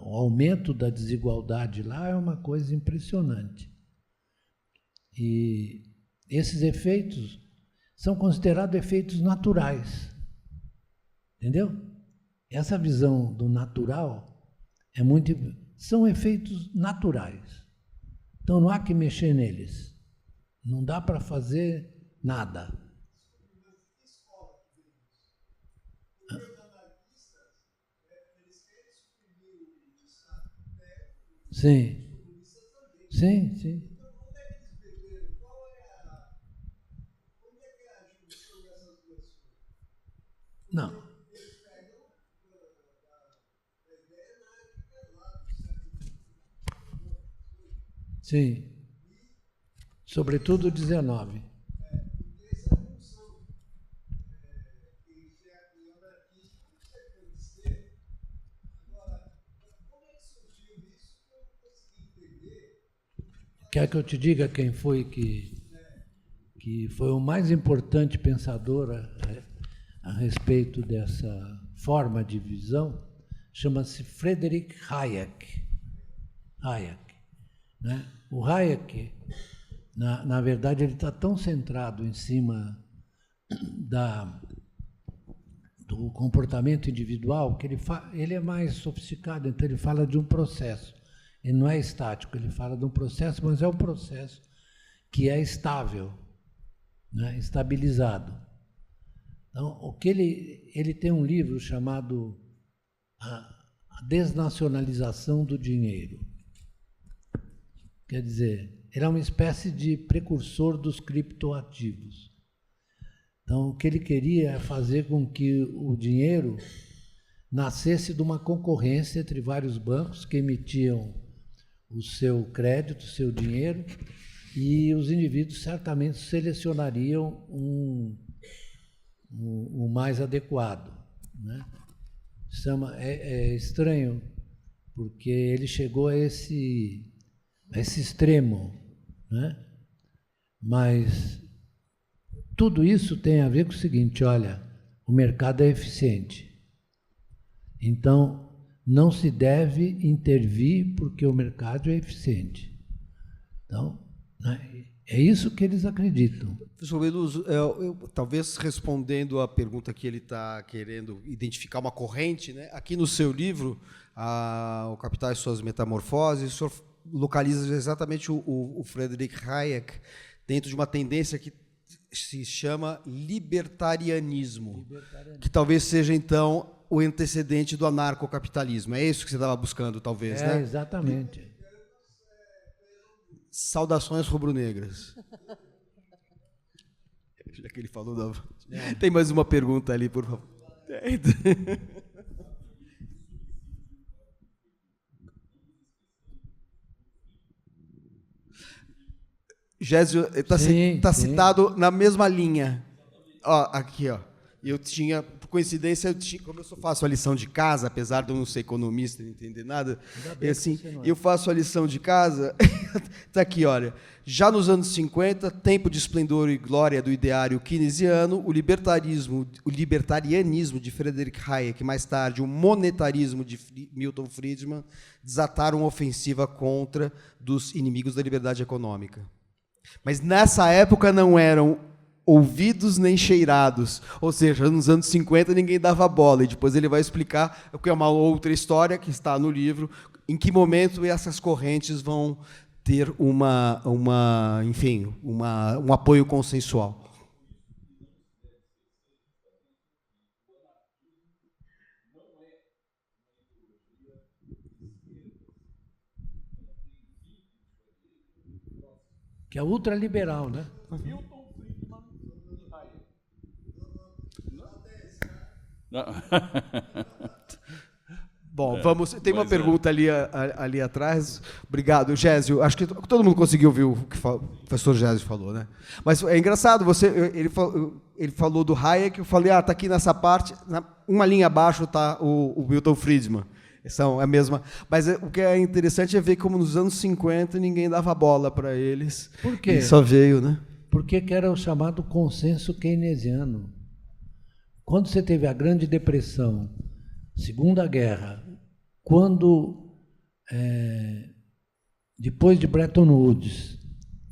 [SPEAKER 3] O aumento da desigualdade lá é uma coisa impressionante. E esses efeitos são considerados efeitos naturais. Entendeu? Essa visão do natural são efeitos naturais. Então não há que mexer neles. Não dá para fazer nada. Sim. Sim, sim. Não. Sim. Sobretudo o 19. Quer que eu te diga quem foi que foi o mais importante pensador a respeito dessa forma de visão? Chama-se Friedrich Hayek. Né? O Hayek, na verdade, ele está tão centrado em cima do comportamento individual que ele é mais sofisticado, então ele fala de um processo. Ele não é estático, ele fala de um processo, mas é um processo que é estável, né? Estabilizado. Então, ele tem um livro chamado A Desnacionalização do Dinheiro. Quer dizer, ele é uma espécie de precursor dos criptoativos. Então, o que ele queria é fazer com que o dinheiro nascesse de uma concorrência entre vários bancos que emitiam o seu crédito, o seu dinheiro, e os indivíduos certamente selecionariam o mais adequado, né? É estranho, porque ele chegou a esse extremo, né? Mas tudo isso tem a ver com o seguinte: olha, o mercado é eficiente. Então, não se deve intervir porque o mercado é eficiente. Então, né, é isso que eles acreditam.
[SPEAKER 2] Professor Beluso, talvez respondendo à pergunta que ele está querendo identificar uma corrente, né? Aqui no seu livro, O Capital e Suas Metamorfoses, o senhor localiza exatamente o Friedrich Hayek dentro de uma tendência que se chama libertarianismo, que talvez seja, então, o antecedente do anarcocapitalismo. É isso que você estava buscando, talvez, né?
[SPEAKER 3] Exatamente.
[SPEAKER 2] Saudações rubro-negras. Já que ele falou da... Tem mais uma pergunta ali, por favor. Gésio está citado na mesma linha. Ó, aqui, ó. Eu tinha, por coincidência, como eu só faço a lição de casa, apesar de eu não ser economista e não entender nada, assim, eu faço a lição de casa. Está aqui, olha. Já nos anos 50, tempo de esplendor e glória do ideário keynesiano, o libertarianismo de Friedrich Hayek, mais tarde o monetarismo de Milton Friedman, desataram uma ofensiva contra dos inimigos da liberdade econômica. Mas nessa época não eram ouvidos nem cheirados, ou seja, nos anos 50 ninguém dava bola, e depois ele vai explicar, que é uma outra história que está no livro, em que momento essas correntes vão ter um apoio consensual.
[SPEAKER 3] Que é ultraliberal, né?
[SPEAKER 2] Bom, vamos. Tem uma pergunta ali atrás. Obrigado, Gésio. Acho que todo mundo conseguiu ouvir o que o professor Gésio falou, né? Mas é engraçado, ele falou do Hayek, eu falei, está aqui nessa parte, uma linha abaixo está o Milton Friedman. São a mesma. Mas o que é interessante é ver como nos anos 50 ninguém dava bola para eles.
[SPEAKER 3] Por quê?
[SPEAKER 2] E só veio, né?
[SPEAKER 3] Porque era o chamado consenso keynesiano. Quando você teve a Grande Depressão, Segunda Guerra, quando, depois de Bretton Woods,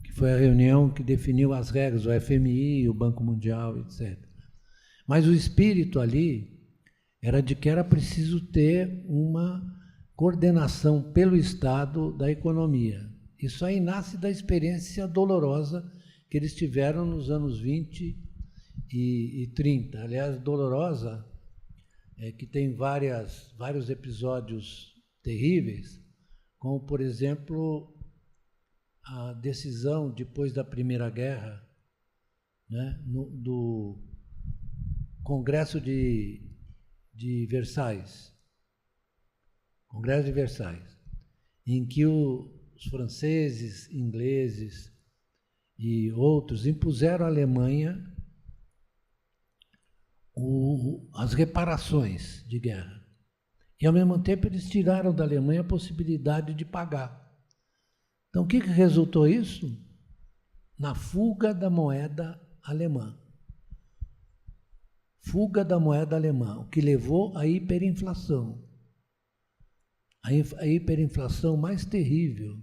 [SPEAKER 3] que foi a reunião que definiu as regras, o FMI, o Banco Mundial, etc. Mas o espírito ali era de que era preciso ter uma coordenação pelo Estado da economia. Isso aí nasce da experiência dolorosa que eles tiveram nos anos 20 e 30. Aliás, dolorosa, que tem vários episódios terríveis, como, por exemplo, a decisão, depois da Primeira Guerra, né, do Congresso de Versailles, Congresso de Versailles, em que os franceses, ingleses e outros impuseram à Alemanha as reparações de guerra. E, ao mesmo tempo, eles tiraram da Alemanha a possibilidade de pagar. Então, o que resultou isso? Na fuga da moeda alemã. Fuga da moeda alemã, o que levou à hiperinflação. A hiperinflação mais terrível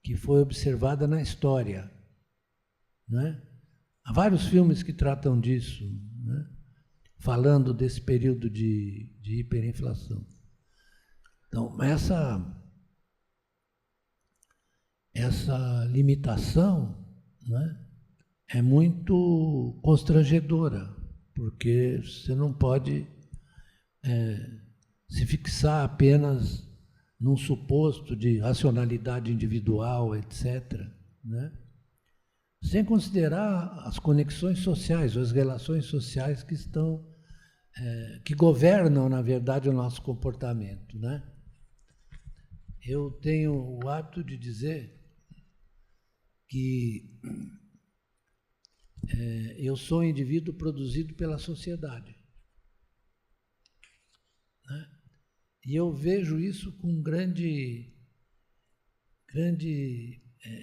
[SPEAKER 3] que foi observada na história, né? Há vários filmes que tratam disso, né? Falando desse período de hiperinflação. Então, essa limitação, né, é muito constrangedora, porque você não pode se fixar apenas num suposto de racionalidade individual, etc., né? Sem considerar as conexões sociais, as relações sociais que estão, que governam, na verdade, o nosso comportamento, né? Eu tenho o hábito de dizer que eu sou um indivíduo produzido pela sociedade, né? E eu vejo isso com grande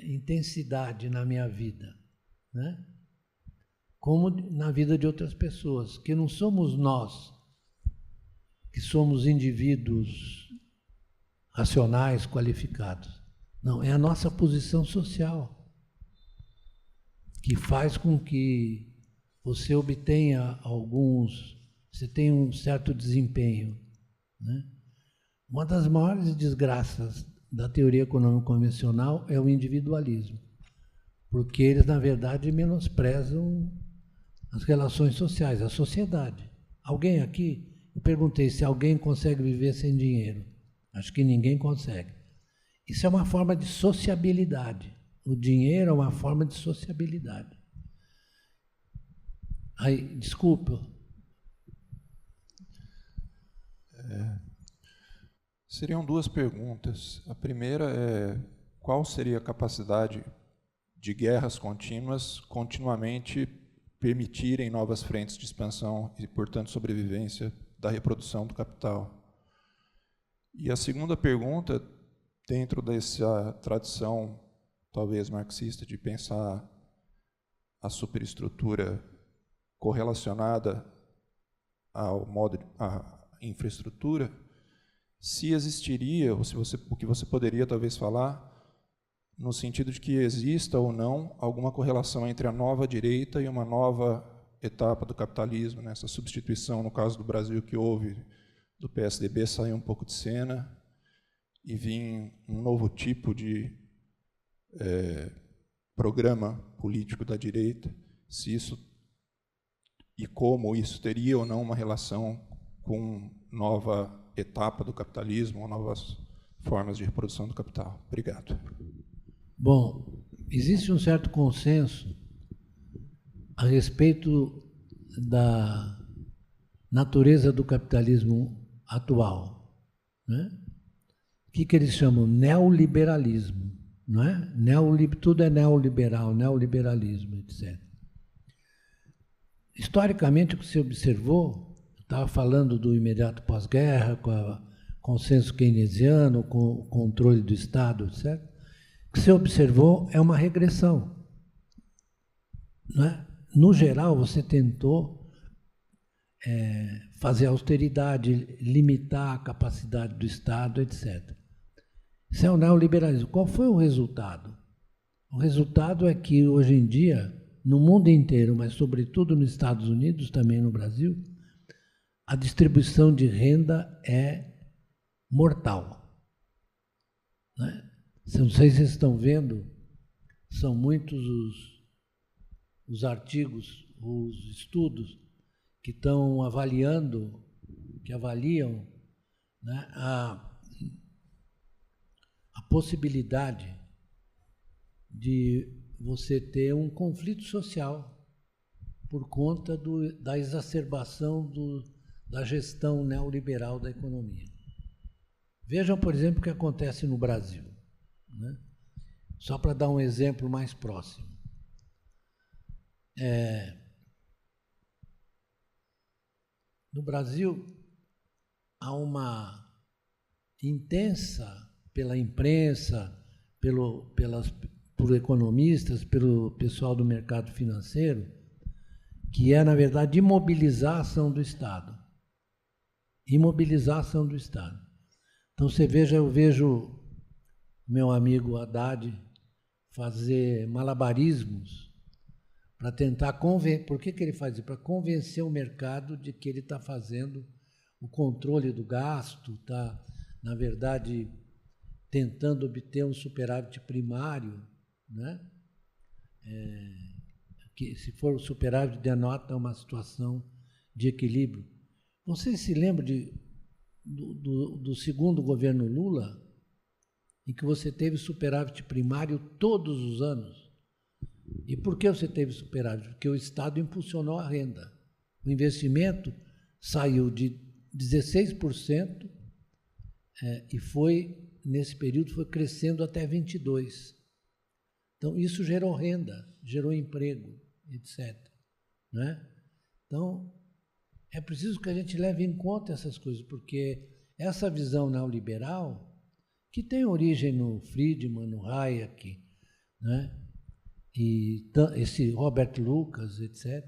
[SPEAKER 3] intensidade na minha vida, né? Como na vida de outras pessoas, que não somos nós que somos indivíduos racionais, qualificados. Não, é a nossa posição social que faz com que você obtenha você tenha um certo desempenho, né? Uma das maiores desgraças da teoria econômica convencional é o individualismo, porque eles, na verdade, menosprezam as relações sociais, a sociedade. Alguém aqui, eu perguntei se alguém consegue viver sem dinheiro. Acho que ninguém consegue. Isso é uma forma de sociabilidade. O dinheiro é uma forma de sociabilidade. Aí, desculpa.
[SPEAKER 5] Seriam duas perguntas. A primeira é: qual seria a capacidade de guerras contínuas continuamente permitirem novas frentes de expansão e, portanto, sobrevivência da reprodução do capital? E a segunda pergunta, dentro dessa tradição, talvez marxista, de pensar a superestrutura correlacionada ao modo, à infraestrutura, se existiria, ou o que você poderia talvez falar, no sentido de que exista ou não alguma correlação entre a nova direita e uma nova etapa do capitalismo, né? Essa substituição, no caso do Brasil, que houve, do PSDB sair um pouco de cena e vir um novo tipo de programa político da direita, se isso e como isso teria ou não uma relação com nova etapa do capitalismo ou novas formas de reprodução do capital. Obrigado.
[SPEAKER 3] Bom, existe um certo consenso a respeito da natureza do capitalismo atual, né? O que eles chamam? Neoliberalismo, não é? Tudo é neoliberal, neoliberalismo, etc. Historicamente, o que se observou, estava falando do imediato pós-guerra, com o consenso keynesiano, com o controle do Estado, etc. O que se observou é uma regressão, não é? No geral, você tentou fazer austeridade, limitar a capacidade do Estado, etc. Isso é o neoliberalismo. Qual foi o resultado? O resultado é que, hoje em dia, no mundo inteiro, mas sobretudo nos Estados Unidos, também no Brasil, a distribuição de renda é mortal, né? Não sei se vocês estão vendo, são muitos os artigos, os estudos que estão avaliam, né, a possibilidade de você ter um conflito social por conta da exacerbação da gestão neoliberal da economia. Vejam, por exemplo, o que acontece no Brasil, né? Só para dar um exemplo mais próximo. No Brasil, há uma intensa, pela imprensa, por economistas, pelo pessoal do mercado financeiro, que é, na verdade, imobilizar a ação do Estado. Imobilizar a ação do Estado. Então, eu vejo meu amigo Haddad fazer malabarismos para tentar convencer. Por que ele faz isso? Para convencer o mercado de que ele está fazendo o controle do gasto, está, na verdade, tentando obter um superávit primário, né? Que, se for o superávit, denota uma situação de equilíbrio. Vocês se lembram do segundo governo Lula, em que você teve superávit primário todos os anos? E por que você teve superávit? Porque o Estado impulsionou a renda. O investimento saiu de 16% e nesse período, foi crescendo até 22%. Então, isso gerou renda, gerou emprego, etc. Né? Então, é preciso que a gente leve em conta essas coisas, porque essa visão neoliberal, que tem origem no Friedman, no Hayek, né? E esse Robert Lucas, etc.,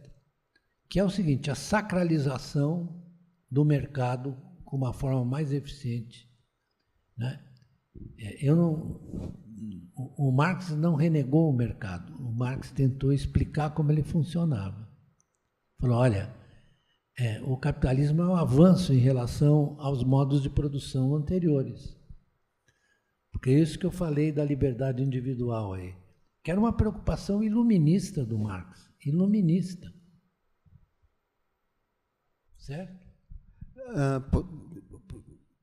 [SPEAKER 3] que é o seguinte: a sacralização do mercado com uma forma mais eficiente, né? O Marx não renegou o mercado. O Marx tentou explicar como ele funcionava. Falou, olha, o capitalismo é um avanço em relação aos modos de produção anteriores. Porque é isso que eu falei da liberdade individual aí, que era uma preocupação iluminista do Marx. Iluminista. Certo?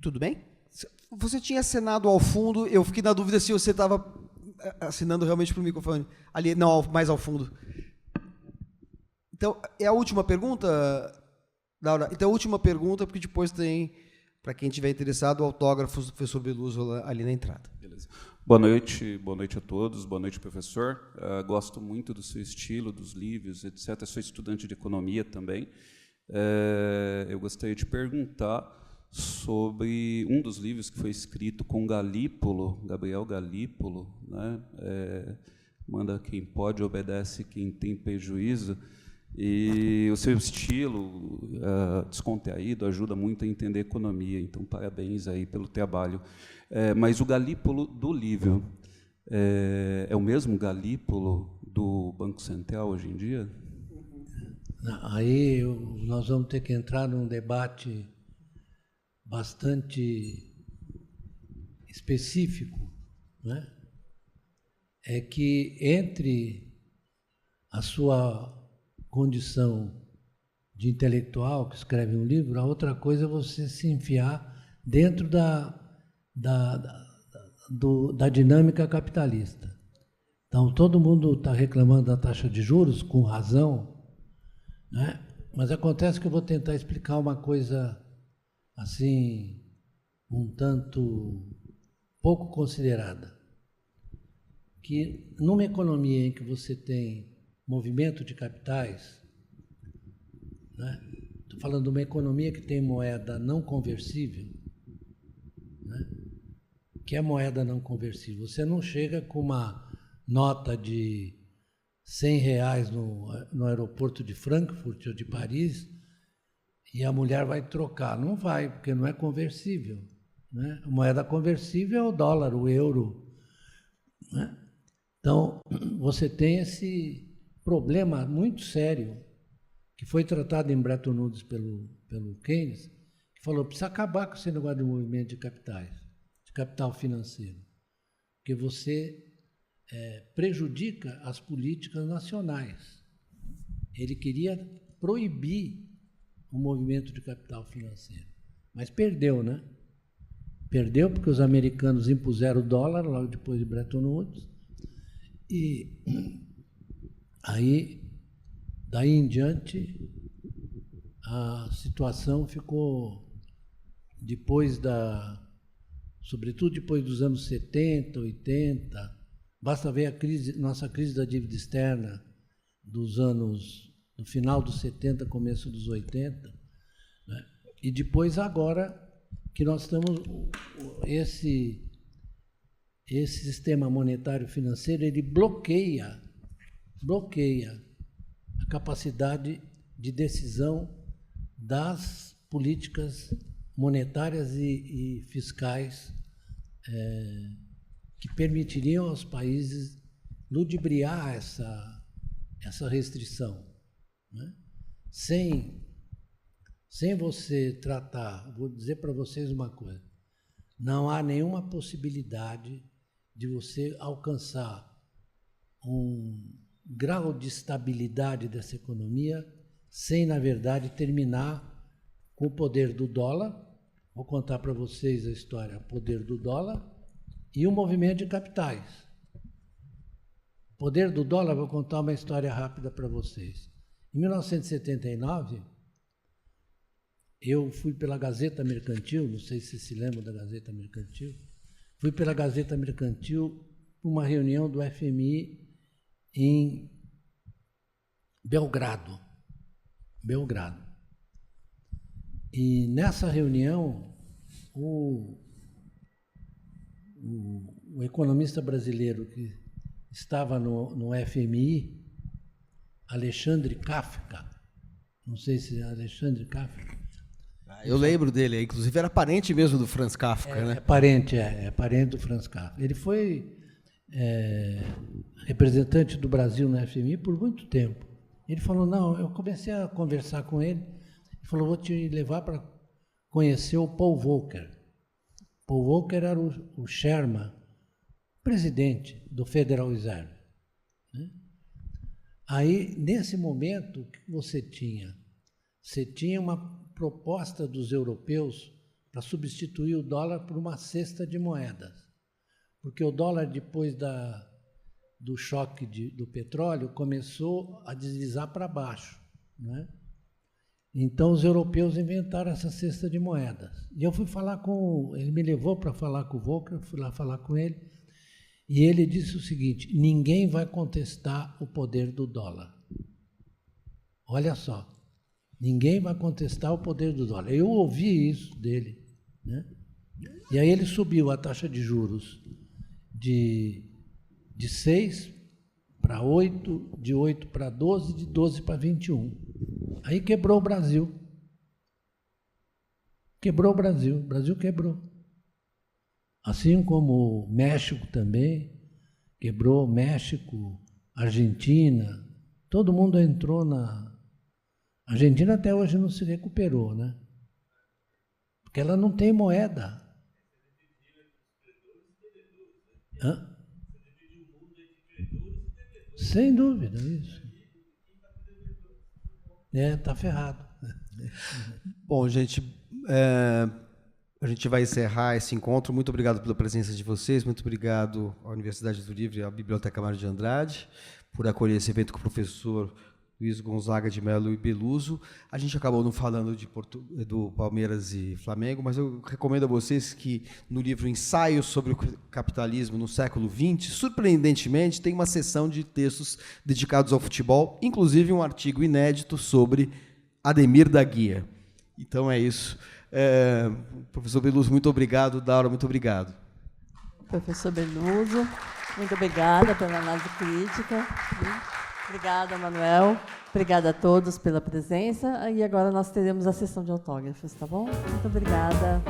[SPEAKER 2] Tudo bem? Você tinha acenado ao fundo, eu fiquei na dúvida se você estava assinando realmente para o microfone. Ali, não, mais ao fundo. Então, é a última pergunta, Laura? Então, a última pergunta, porque depois tem, para quem estiver interessado, autógrafos do professor Beluso ali na entrada.
[SPEAKER 6] Beleza. Boa noite a todos, boa noite, professor. Gosto muito do seu estilo, dos livros, etc. Sou estudante de economia também. Eu gostaria de perguntar sobre um dos livros que foi escrito com Galípolo, Gabriel Galípolo, né? Manda quem pode, obedece quem tem prejuízo. E o seu estilo descontraído ajuda muito a entender economia, então parabéns aí pelo trabalho. Mas o Galípolo do livro é o mesmo Galípolo do Banco Central hoje em dia?
[SPEAKER 3] Aí nós vamos ter que entrar num debate bastante específico, né? É que entre a sua condição de intelectual que escreve um livro, a outra coisa é você se enfiar dentro da dinâmica capitalista. Então, todo mundo está reclamando da taxa de juros, com razão, né? Mas acontece que eu vou tentar explicar uma coisa assim, um tanto pouco considerada. Que numa economia em que você tem movimento de capitais, né? Estou falando de uma economia que tem moeda não conversível, né? Que é moeda não conversível. Você não chega com uma nota de R$100 no aeroporto de Frankfurt ou de Paris e a mulher vai trocar. Não vai, porque não é conversível, né? A moeda conversível é o dólar, o euro, né? Então, você tem esse problema muito sério, que foi tratado em Bretton Woods pelo Keynes, que falou, precisa acabar com esse negócio de movimento de capitais, de capital financeiro, porque você prejudica as políticas nacionais. Ele queria proibir o movimento de capital financeiro, mas perdeu, né? Perdeu porque os americanos impuseram o dólar logo depois de Bretton Woods, e aí, daí em diante, a situação ficou, sobretudo depois dos anos 70, 80, basta ver nossa crise da dívida externa no final dos 70, começo dos 80, né? E depois agora que nós estamos, esse sistema monetário financeiro, ele bloqueia a capacidade de decisão das políticas monetárias e fiscais que permitiriam aos países ludibriar essa restrição, né? Sem você tratar, vou dizer para vocês uma coisa, não há nenhuma possibilidade de você alcançar um grau de estabilidade dessa economia sem, na verdade, terminar com o poder do dólar. Vou contar para vocês a história, o poder do dólar e o movimento de capitais. O poder do dólar, vou contar uma história rápida para vocês. Em 1979, eu fui pela Gazeta Mercantil, não sei se vocês se lembram da Gazeta Mercantil, fui pela Gazeta Mercantil para uma reunião do FMI em Belgrado. E nessa reunião, o economista brasileiro que estava no FMI, Alexandre Kafka, não sei se é Alexandre Kafka,
[SPEAKER 2] Eu lembro dele, inclusive era parente mesmo do Franz Kafka, né?
[SPEAKER 3] É parente do Franz Kafka. Ele foi representante do Brasil na FMI por muito tempo. Ele falou, não, eu comecei a conversar com ele, ele falou, vou te levar para conhecer o Paul Volcker. Paul Volcker era o Sherman, presidente do Federal Reserve. Né? Aí, nesse momento, o que você tinha? Você tinha uma proposta dos europeus para substituir o dólar por uma cesta de moedas. Porque o dólar, depois do choque do petróleo, começou a deslizar para baixo. Né? Então, os europeus inventaram essa cesta de moedas. E eu fui falar ele me levou para falar com o Volcker, eu fui lá falar com ele, e ele disse o seguinte, ninguém vai contestar o poder do dólar. Olha só, ninguém vai contestar o poder do dólar. Eu ouvi isso dele. Né? E aí ele subiu a taxa de juros de 6 para 8, de 8 para 12, de 12 para 21. Aí quebrou o Brasil. Quebrou o Brasil. O Brasil quebrou. Assim como o México também quebrou, México, Argentina, todo mundo entrou na... A Argentina até hoje não se recuperou, né? Porque ela não tem moeda. Hã? Sem dúvida, isso. Está ferrado.
[SPEAKER 2] Bom, gente, a gente vai encerrar esse encontro. Muito obrigado pela presença de vocês, muito obrigado à Universidade do Livro e à Biblioteca Mário de Andrade por acolher esse evento com o professor Luiz Gonzaga de Mello e Beluso. A gente acabou não falando do Palmeiras e Flamengo, mas eu recomendo a vocês que no livro Ensaios sobre o Capitalismo no Século XX, surpreendentemente, tem uma seção de textos dedicados ao futebol, inclusive um artigo inédito sobre Ademir da Guia. Então é isso. Professor Beluso, muito obrigado. Daura, muito obrigado.
[SPEAKER 1] Professor Beluso, muito obrigada pela análise crítica. Obrigada, Manuel. Obrigada a todos pela presença. E agora nós teremos a sessão de autógrafos, tá bom? Muito obrigada.